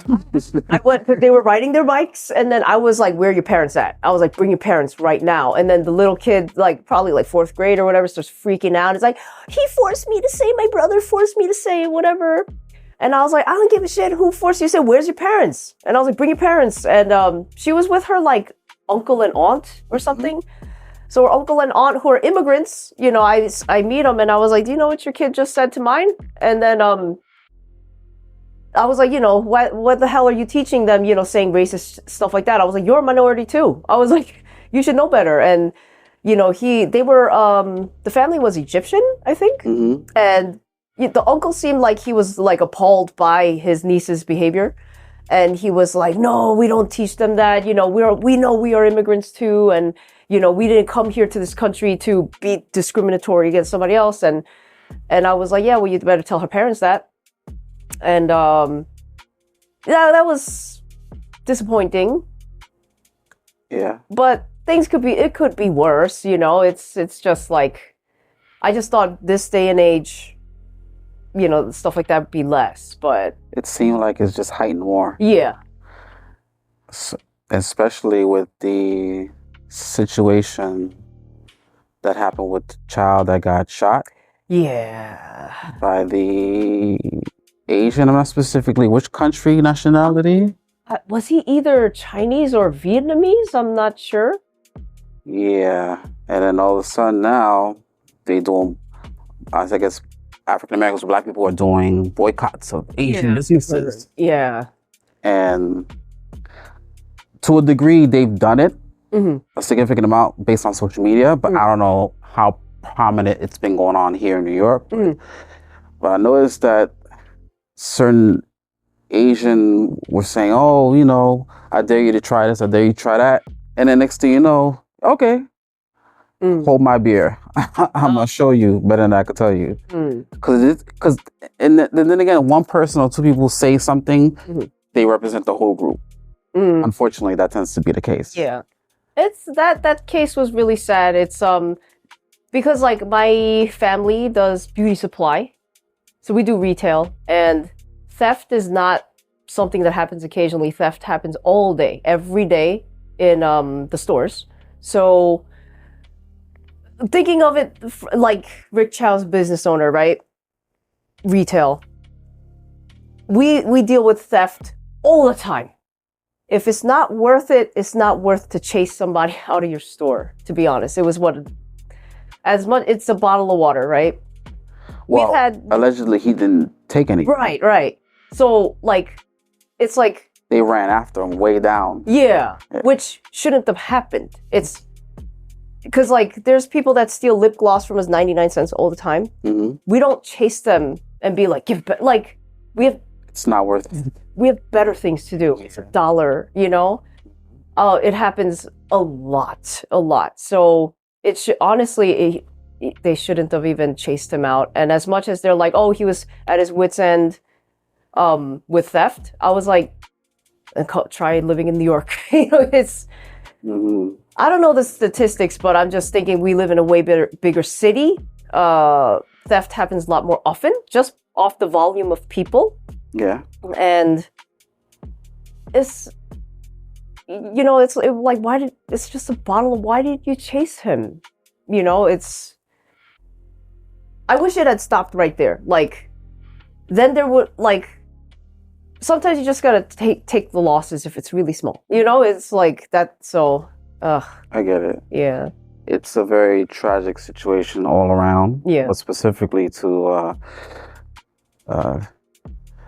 They were riding their bikes, and then I was like, where are your parents at? I was like, bring your parents right now. And then the little kid, probably fourth grade or whatever, starts freaking out. It's like, he forced me to say, my brother forced me to say, whatever. And I was like, I don't give a shit who forced you to say, where's your parents? And I was like, bring your parents. And she was with her uncle and aunt or something. So her uncle and aunt, who are immigrants, I meet them and I was like, do you know what your kid just said to mine? And then I was like, what the hell are you teaching them, saying racist stuff like that? I was like, you're a minority too. I was like, you should know better. And, the family was Egyptian, I think. Mm-hmm. And the uncle seemed like he was appalled by his niece's behavior. And he was like, no, we don't teach them that. We know we are immigrants too. And, we didn't come here to this country to be discriminatory against somebody else. And I was like, yeah, well, you better tell her parents that. And that was disappointing.
Yeah.
But it could be worse, It's just like, I just thought this day and age, stuff like that would be less, but
it seemed like it's just heightened more.
Yeah.
So, especially with the situation that happened with the child that got shot.
Yeah.
By the Asian, I'm not specifically which country, nationality.
Was he either Chinese or Vietnamese? I'm not sure.
Yeah. And then all of a sudden now, they doing, I guess, African Americans or Black people are doing boycotts of Asian businesses.
Yeah.
And to a degree, they've done it, a significant amount based on social media, but I don't know how prominent it's been going on here in New York. But I noticed that certain Asian were saying, oh, I dare you to try this, I dare you to try that. And then next thing you know, okay, hold my beer. I'm going to show you better than I could tell you. And then again, one person or two people say something, they represent the whole group. Unfortunately, that tends to be the case.
Yeah. It's that case was really sad. It's because my family does beauty supply. So we do retail, and theft is not something that happens occasionally. Theft happens all day, every day in the stores. So thinking of it like Rick Chow's business owner, right? Retail. We deal with theft all the time. If it's not worth it, it's not worth to chase somebody out of your store, to be honest. It was it's a bottle of water, right?
Well, allegedly he didn't take anything.
Right. So, like, it's like...
They ran after him way down.
Yeah, which shouldn't have happened. It's... Because, like, there's people that steal lip gloss from us 99 cents all the time.
Mm-hmm.
We don't chase them and be like, give it... Like, we have...
It's not worth it.
We have better things to do. It's $1, you know? It happens a lot. So it should honestly, they shouldn't have even chased him out. And as much as they're like, oh, he was at his wit's end with theft, I was like, try living in New York. You know, it's...
Mm-hmm.
I don't know the statistics, but I'm just thinking we live in a way bigger city. Theft happens a lot more often, just off the volume of people.
Yeah.
And it's, you know, it's like, it's just a bottle of, why did you chase him? You know, I wish it had stopped right there. Like, then there would, like, sometimes you just gotta take the losses if it's really small. You know, it's like that, so,
I get it.
Yeah.
It's a very tragic situation all around.
Yeah.
But specifically to,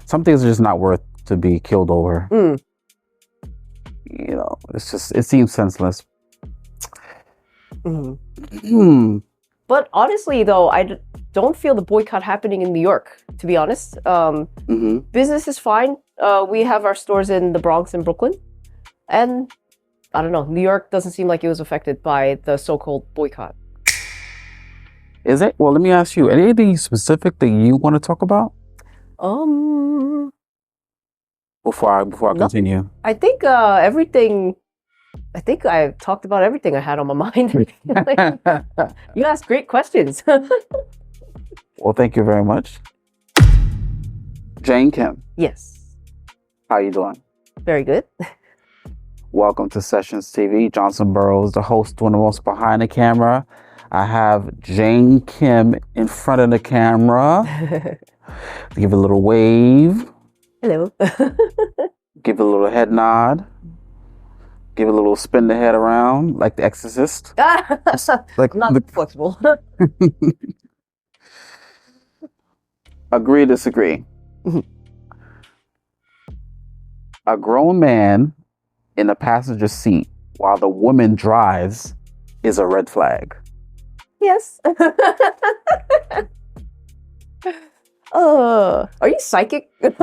some things are just not worth to be killed over.
Mm.
You know, it seems senseless.
Mm-hmm. But honestly, though, I don't feel the boycott happening in New York, to be honest. Business is fine. We have our stores in the Bronx and Brooklyn. And I don't know, New York doesn't seem like it was affected by the so-called boycott.
Is it? Well, let me ask you, anything specific that you want to talk about? Before I continue.
I think everything. I think I talked about everything I had on my mind. You asked great questions.
Well, thank you very much. Jane Kim.
Yes.
How you doing?
Very good.
Welcome to Sessions TV. Johnson Burrows, the host, doing the most behind the camera. I have Jane Kim in front of the camera. Give a little wave.
Hello.
Give a little head nod. Give a little spin the head around, like the Exorcist.
Like not flexible.
Agree, disagree. A grown man in the passenger seat while the woman drives is a red flag.
Yes. Are you psychic? It's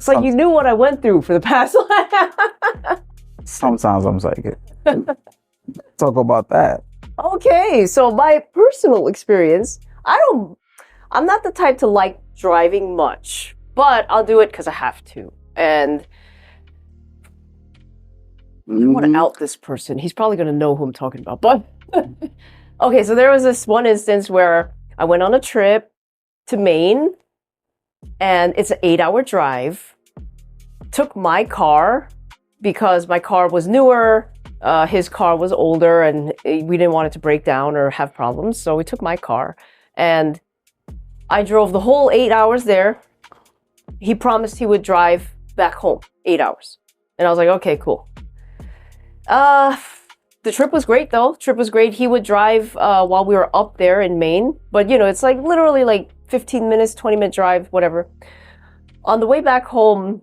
like you knew what I went through for the past life.
Sometimes I'm psychic. Talk about that.
Okay, so my personal experience, I'm not the type to like driving much, but I'll do it because I have to. And I don't want to out this person. He's probably going to know who I'm talking about. But okay, so there was this one instance where I went on a trip to Maine, and it's an 8-hour drive. Took my car because my car was newer. His car was older, and we didn't want it to break down or have problems. So we took my car, and I drove the whole 8 hours there. He promised he would drive back home 8 hours. And I was like, okay, cool. The trip was great, though. Trip was great. He would drive while we were up there in Maine. But, you know, it's like literally like 15 minutes, 20-minute drive, whatever. On the way back home,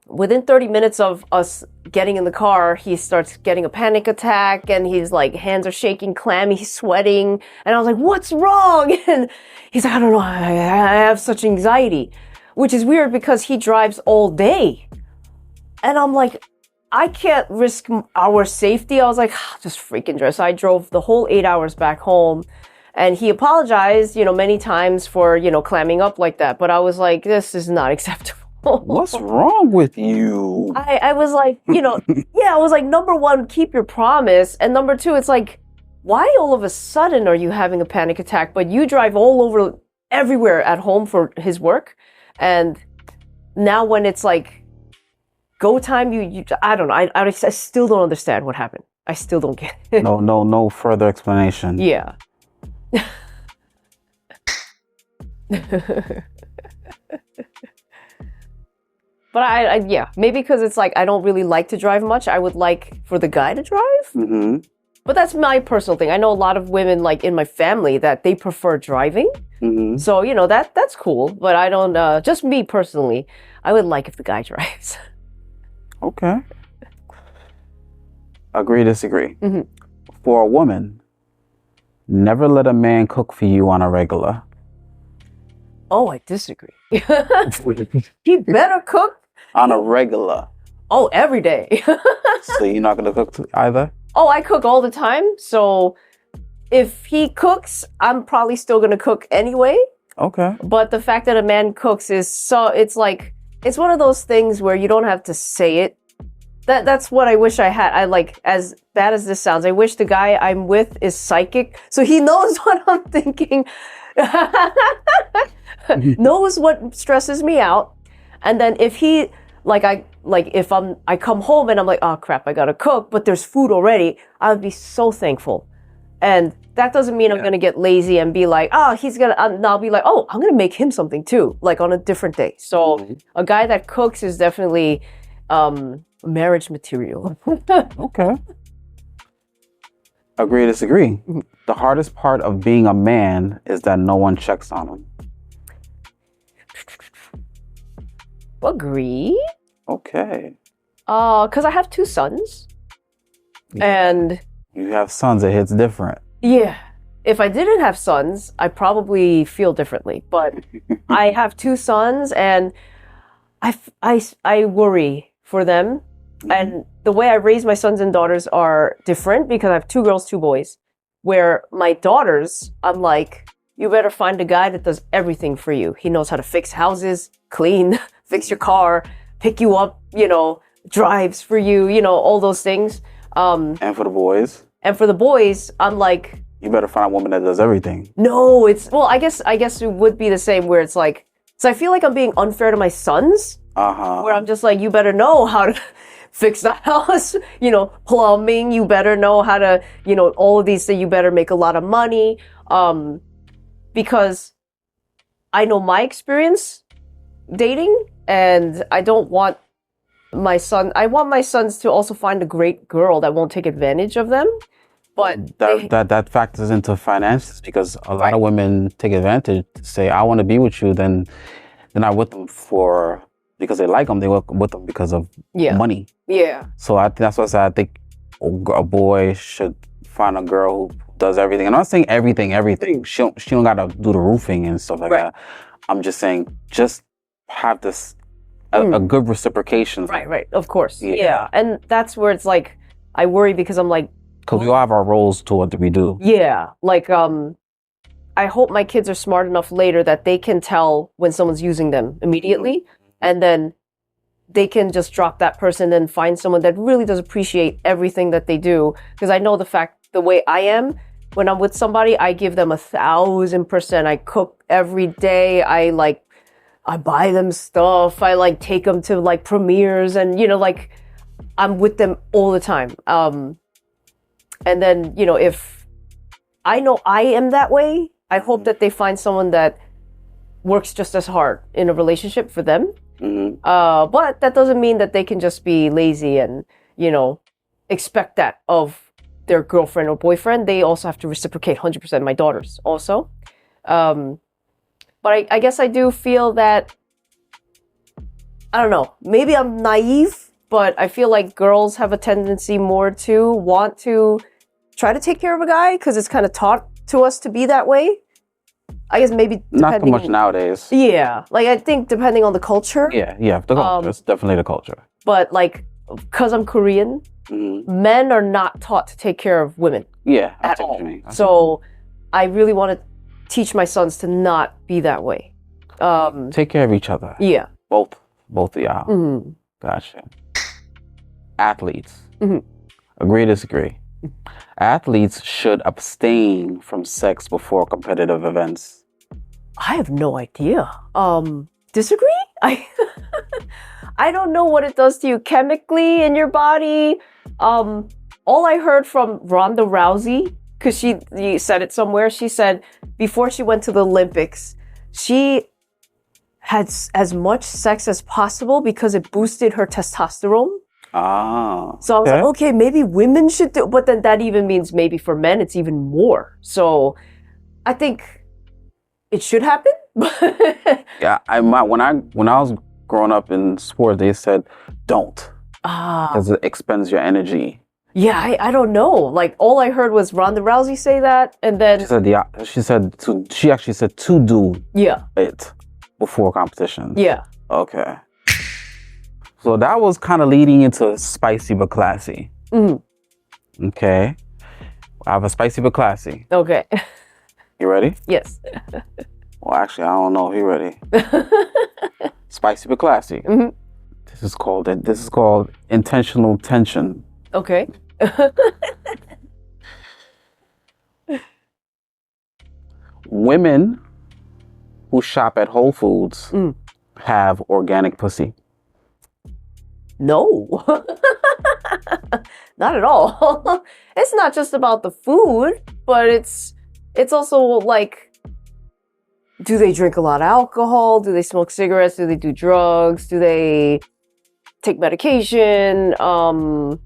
within 30 minutes of us getting in the car, he starts getting a panic attack, and he's like, hands are shaking, clammy, he's sweating. And I was like, what's wrong? And he's like, I don't know, I have such anxiety, which is weird because he drives all day. And I'm like, I can't risk our safety. I was like, just freaking drive. So I drove the whole 8 hours back home, and he apologized, you know, many times for, you know, clamming up like that. But I was like, this is not acceptable.
What's wrong with you?
I was like, you know, yeah, I was like, number one, keep your promise. And number two, it's like, why all of a sudden are you having a panic attack, but you drive all over everywhere at home for his work? And now when it's like go time, I don't know. I still don't understand what happened. I still don't get it.
No further explanation.
Yeah. But yeah, maybe because it's like I don't really like to drive much. I would like for the guy to drive.
Mm-hmm.
But that's my personal thing. I know a lot of women like in my family that they prefer driving.
Mm-hmm.
So, that's cool. But I don't, just me personally, I would like if the guy drives.
Okay. Agree, disagree.
Mm-hmm.
For a woman, never let a man cook for you on a regular.
Oh, I disagree. He better cook.
On a regular.
Oh, every day.
So you're not going to cook either?
Oh, I cook all the time. So if he cooks, I'm probably still going to cook anyway.
Okay.
But the fact that a man cooks it's one of those things where you don't have to say it. That's what I wish I had. As bad as this sounds, I wish the guy I'm with is psychic. So he knows what I'm thinking. Knows what stresses me out. And then if he, if I come home and I'm like, oh crap, I gotta cook, but there's food already, I would be so thankful. And that doesn't mean I'm gonna get lazy and be like, oh, and I'll be like, oh, I'm gonna make him something too, like on a different day. So a guy that cooks is definitely marriage material.
Okay. Agree, disagree. The hardest part of being a man is that no one checks on him.
Agree.
Okay.
Because I have 2 sons.
Yeah.
And
you have sons, it hits different.
Yeah. If I didn't have sons, I probably feel differently. But I have 2 sons, and I worry for them. Mm-hmm. And the way I raise my sons and daughters are different because I have 2 girls, 2 boys. Where my daughters, I'm like, you better find a guy that does everything for you. He knows how to fix houses, clean, fix your car, pick you up, drives for you, all those things.
And for the boys?
And for the boys, I'm like,
you better find a woman that does everything.
No, I guess it would be the same where it's like, so I feel like I'm being unfair to my sons.
Uh-huh.
Where I'm just like, you better know how to fix the house, plumbing, you better know how to, all of these things, you better make a lot of money. Because I know my experience dating, and I don't want I want my sons to also find a great girl that won't take advantage of them. But
that factors into finances, because a lot of women take advantage, say, I want to be with you, then they're not with them because they like them, they work with them because of money.
Yeah.
So that's what I think a boy should find a girl who does everything. I'm not saying everything. She don't gotta do the roofing and stuff like that. I'm just saying, just have this a good reciprocation.
Right. Of course. Yeah. And that's where it's like, I worry because I'm like,
because we all have our roles to what we do.
Yeah. Like, I hope my kids are smart enough later that they can tell when someone's using them immediately, and then they can just drop that person and find someone that really does appreciate everything that they do. Because I know the way I am, when I'm with somebody, I give them 1,000%. I cook every day. I buy them stuff. I take them to premieres, and I'm with them all the time. And then if I know I am that way, I hope that they find someone that works just as hard in a relationship for them. Mm-hmm. But that doesn't mean that they can just be lazy and expect that of their girlfriend or boyfriend. They also have to reciprocate 100%. My daughters also. But I guess I do feel that, I don't know, maybe I'm naive, but I feel like girls have a tendency more to want to try to take care of a guy because it's kind of taught to us to be that way. I guess maybe
not so much nowadays.
Yeah, I think depending on the culture.
Yeah, the culture. It's definitely the culture.
But because I'm Korean, men are not taught to take care of women.
Yeah,
at all. So I really want to teach my sons to not be that way.
Take care of each other.
Yeah.
Both of y'all. Mm-hmm. Gotcha. Athletes. Mm-hmm. Agree, disagree. Athletes should abstain from sex before competitive events.
I have no idea. disagree. I don't know what it does to you chemically in your body. All I heard from Ronda Rousey, because you said it somewhere, she said before she went to the Olympics, she had as much sex as possible because it boosted her testosterone.
Ah.
So I was like, okay, maybe women should do, but then that even means maybe for men it's even more. So I think it should happen.
Yeah, when I was growing up in sports, they said don't, because it expends your energy.
Yeah, I don't know. Like all I heard was Ronda Rousey say that, and then
she actually said to do
yeah
it before competition.
Yeah.
Okay. So that was kind of leading into spicy but classy.
Mm-hmm.
Okay. I have a spicy but classy.
Okay.
You ready?
Yes.
Well, actually, I don't know if you're ready. Spicy but classy.
Mm-hmm.
This is called intentional tension.
Okay.
Women who shop at Whole Foods have organic pussy.
No. Not at all. It's not just about the food, but it's also like, do they drink a lot of alcohol? Do they smoke cigarettes? Do they do drugs? Do they take medication? A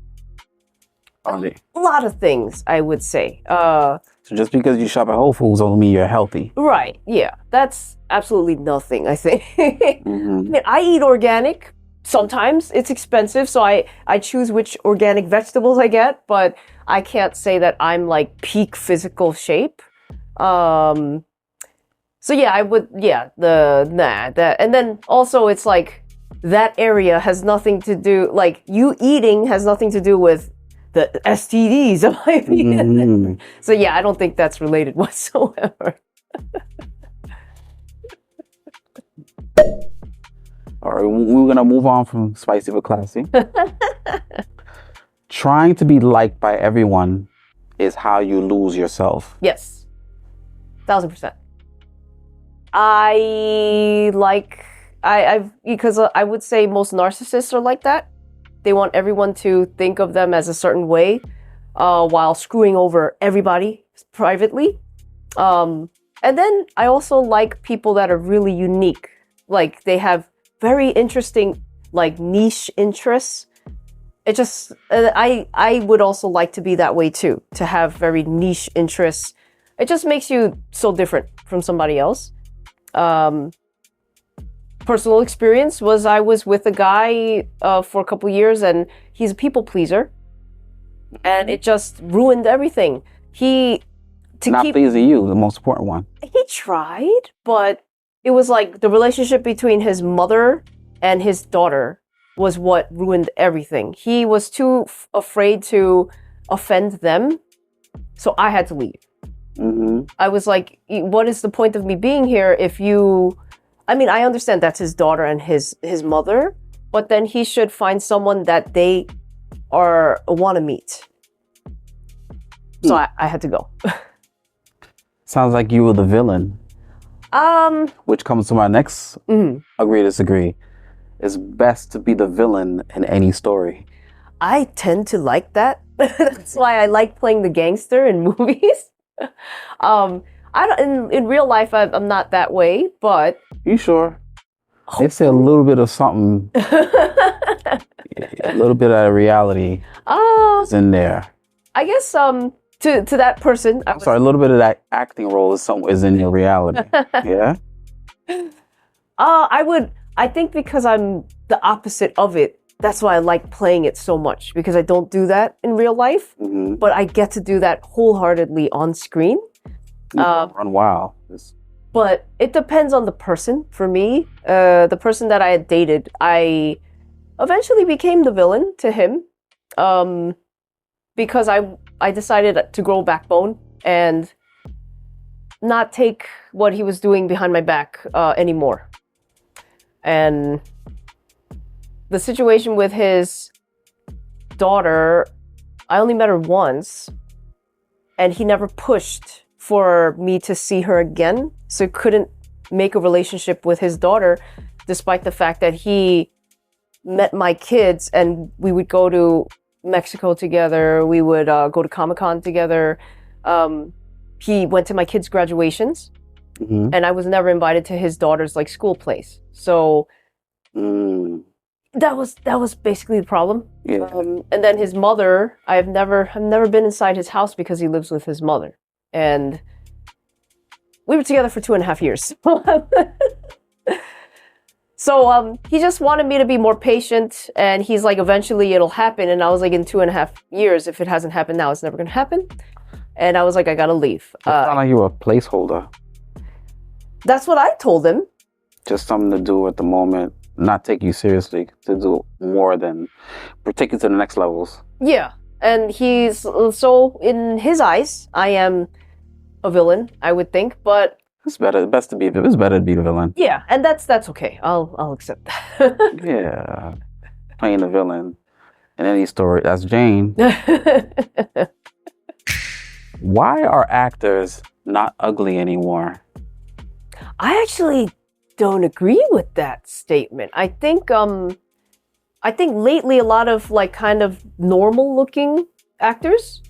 lot of things, I would say.
So just because you shop at Whole Foods doesn't mean you're healthy.
Right, yeah. That's absolutely nothing, I think. I mean, I eat organic. Sometimes it's expensive, so I choose which organic vegetables I get, but I can't say that I'm like peak physical shape. So yeah, I would, yeah, that. And then also it's like that area has nothing to do, like you eating has nothing to do with the STDs, in my opinion. So yeah, I don't think that's related whatsoever.
All right, we're gonna move on from spicy but classy. Trying to be liked by everyone is how you lose yourself.
Yes, 1000%. Because I would say most narcissists are like that. They want everyone to think of them as a certain way, while screwing over everybody privately. And then I also like people that are really unique. Like they have very interesting, like niche interests. It just, I would also like to be that way too, to have very niche interests. It just makes you so different from somebody else. Personal experience was I was with a guy for a couple years, and he's a people pleaser, and it just ruined everything. Not
pleasing you, the most important one.
He tried, but it was like the relationship between his mother and his daughter was what ruined everything. He was too afraid to offend them, so I had to leave. I was like, what is the point of me being here if you... I mean, I understand that's his daughter and his mother, but then he should find someone that they want to meet. So I had to go.
Sounds like you were the villain. Which comes to my next agree disagree. It's best to be the villain in any story.
I tend to like that. That's why I like playing the gangster in movies. I don't, in real life, I'm not that way, but...
You sure? They say a little bit of something, a little bit of reality is in there.
I guess to that person...
I'm sorry, a little bit of that acting role is in your reality. Yeah?
I think because I'm the opposite of it, that's why I like playing it so much, because I don't do that in real life, but I get to do that wholeheartedly on screen.
Run wild.
But it depends on the person. For me, the person that I had dated, I eventually became the villain to him, because I decided to grow backbone and not take what he was doing behind my back anymore. And the situation with his daughter, I only met her once, and he never pushed for me to see her again, so couldn't make a relationship with his daughter. despite the fact that he met my kids and we would go to Mexico together. We would go to Comic-Con together. He went to my kids' graduations, and I was never invited to his daughter's like school plays. So that was basically the problem.
Yeah.
And then his mother, I've never been inside his house because he lives with his mother, and we were together for 2.5 years. So he just wanted me to be more patient, and he's like, eventually it'll happen. And I was like, in 2.5 years, if it hasn't happened now, it's never gonna happen. And I was like, I gotta leave.
It's not like you were a placeholder.
That's what I told him.
Just something to do at the moment, not take you seriously, to do more than take you to the next levels.
Yeah, and he's, so in his eyes, I am a villain, I would think, but
It's better to be the villain.
yeah, and that's okay. I'll accept that.
Yeah. Playing the villain in any story. That's Jane. Why are actors not ugly anymore?
I actually don't agree with that statement. I think lately a lot of like kind of normal looking actors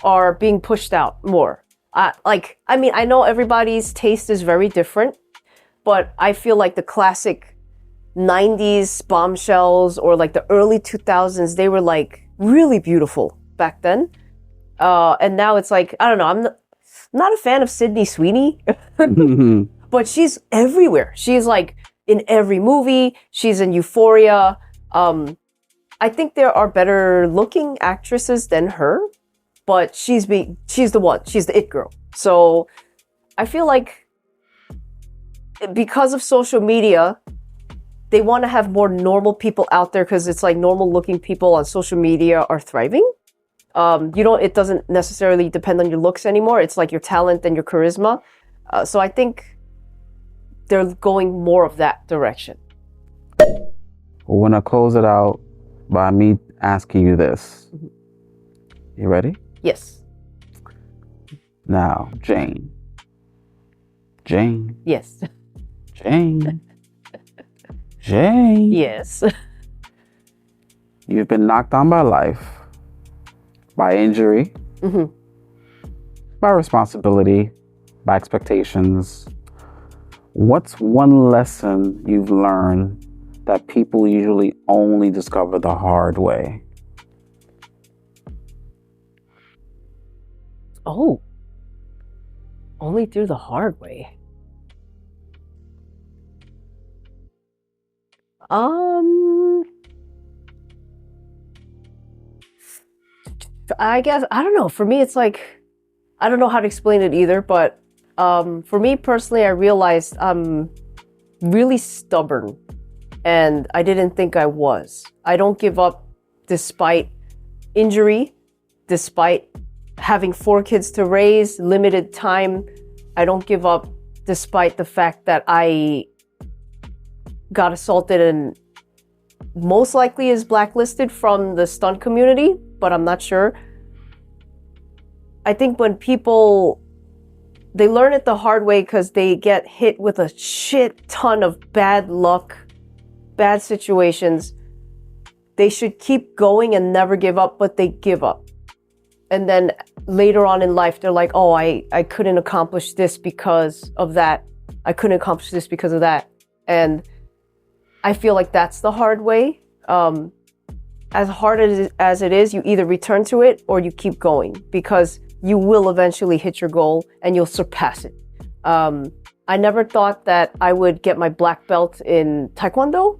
are being pushed out more. I know everybody's taste is very different, but I feel like the classic 90s bombshells or like the early 2000s, they were like really beautiful back then. And now it's like, I don't know, I'm not a fan of Sydney Sweeney, but she's everywhere. She's like in every movie. She's in Euphoria. I think there are better looking actresses than her, but she's the one. She's the it girl. So I feel like because of social media, they want to have more normal people out there because it's like normal looking people on social media are thriving. It doesn't necessarily depend on your looks anymore. It's like your talent and your charisma. So I think they're going more of that direction.
We're gonna close it out by me asking you this. You ready?
Yes.
Now, Jane.
Yes.
Jane.
Yes.
You've been knocked down by life, by injury, by responsibility, by expectations. What's one lesson you've learned that people usually only discover the hard way?
Oh. Only through the hard way. I guess, I don't know. For me, it's like, I don't know how to explain it either, but for me personally, I realized I'm really stubborn, and I didn't think I was. I don't give up despite injury, despite having 4 kids to raise, limited time. I don't give up despite the fact that I got assaulted and most likely is blacklisted from the stunt community, but I'm not sure. I think when people, they learn it the hard way because they get hit with a shit ton of bad luck, bad situations. They should keep going and never give up, but they give up. And then later on in life, they're like, oh, I couldn't accomplish this because of that. I couldn't accomplish this because of that. And I feel like that's the hard way. As hard as it is, you either return to it or you keep going, because you will eventually hit your goal and you'll surpass it. I never thought that I would get my black belt in Taekwondo,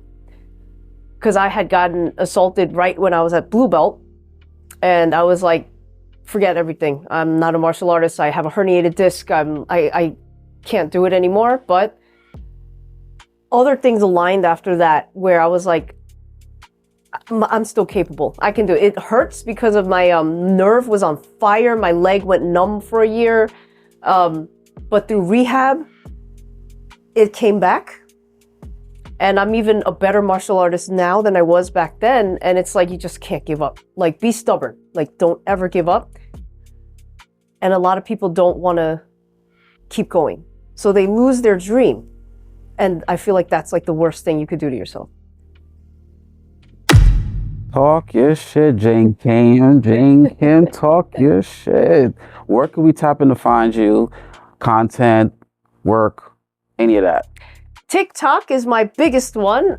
because I had gotten assaulted right when I was at blue belt. And I was like, forget everything. I'm not a martial artist. I have a herniated disc. I can't do it anymore. But other things aligned after that where I was like, I'm still capable. I can do it. It hurts because of my nerve was on fire. My leg went numb for a year. But through rehab, it came back. And I'm even a better martial artist now than I was back then. And it's like, you just can't give up. Like, be stubborn. Like, don't ever give up. And a lot of people don't want to keep going. So they lose their dream. And I feel like that's like the worst thing you could do to yourself.
Talk your shit, Jane Kim. Jane Kim, talk your shit. Where can we tap in to find you? Content, work, any of that?
TikTok is my biggest one.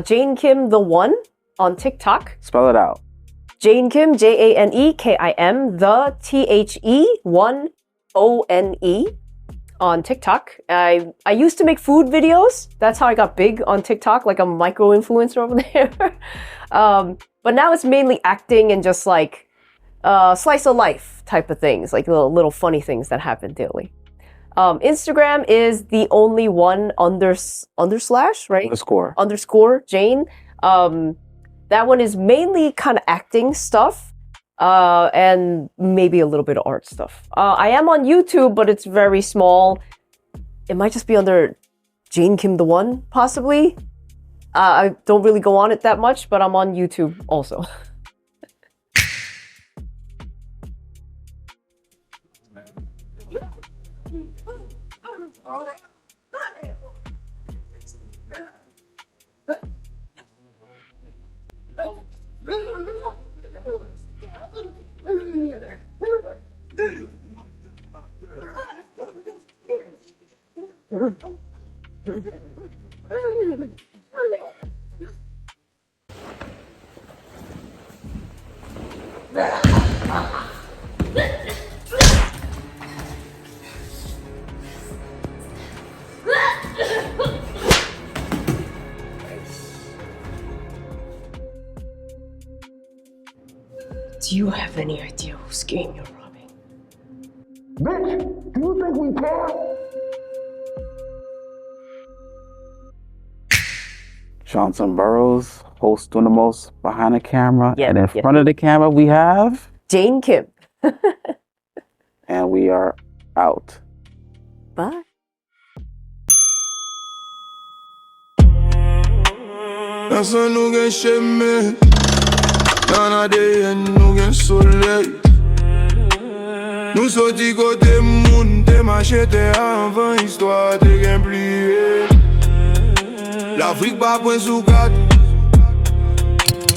Jane Kim the One on TikTok.
Spell it out.
Jane Kim, JaneKim, the THE1ONE on TikTok. I used to make food videos. That's how I got big on TikTok, like a micro influencer over there. But now it's mainly acting and just like slice of life type of things, like little funny things that happen daily. Instagram is the only one underslash, right? Underscore Jane. That one is mainly kind of acting stuff and maybe a little bit of art stuff. I am on YouTube, but it's very small. It might just be under Jane Kim the One, possibly. I don't really go on it that much, but I'm on YouTube also. Do you have any idea whose game you're robbing?
Bitch, do you think we care?
Johnson Burrows, host doing the most behind the camera.
Yep,
and in
yep.
front of the camera, we have...
Jane Kim.
And we are out.
Bye.
Personne nous gen cheme, nan ADN nou gen soleil. Nou soti kote moun, te machete avan histoire te gen plié. L'Afrique pa pwen sou kat,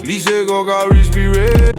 lise ko ka respire.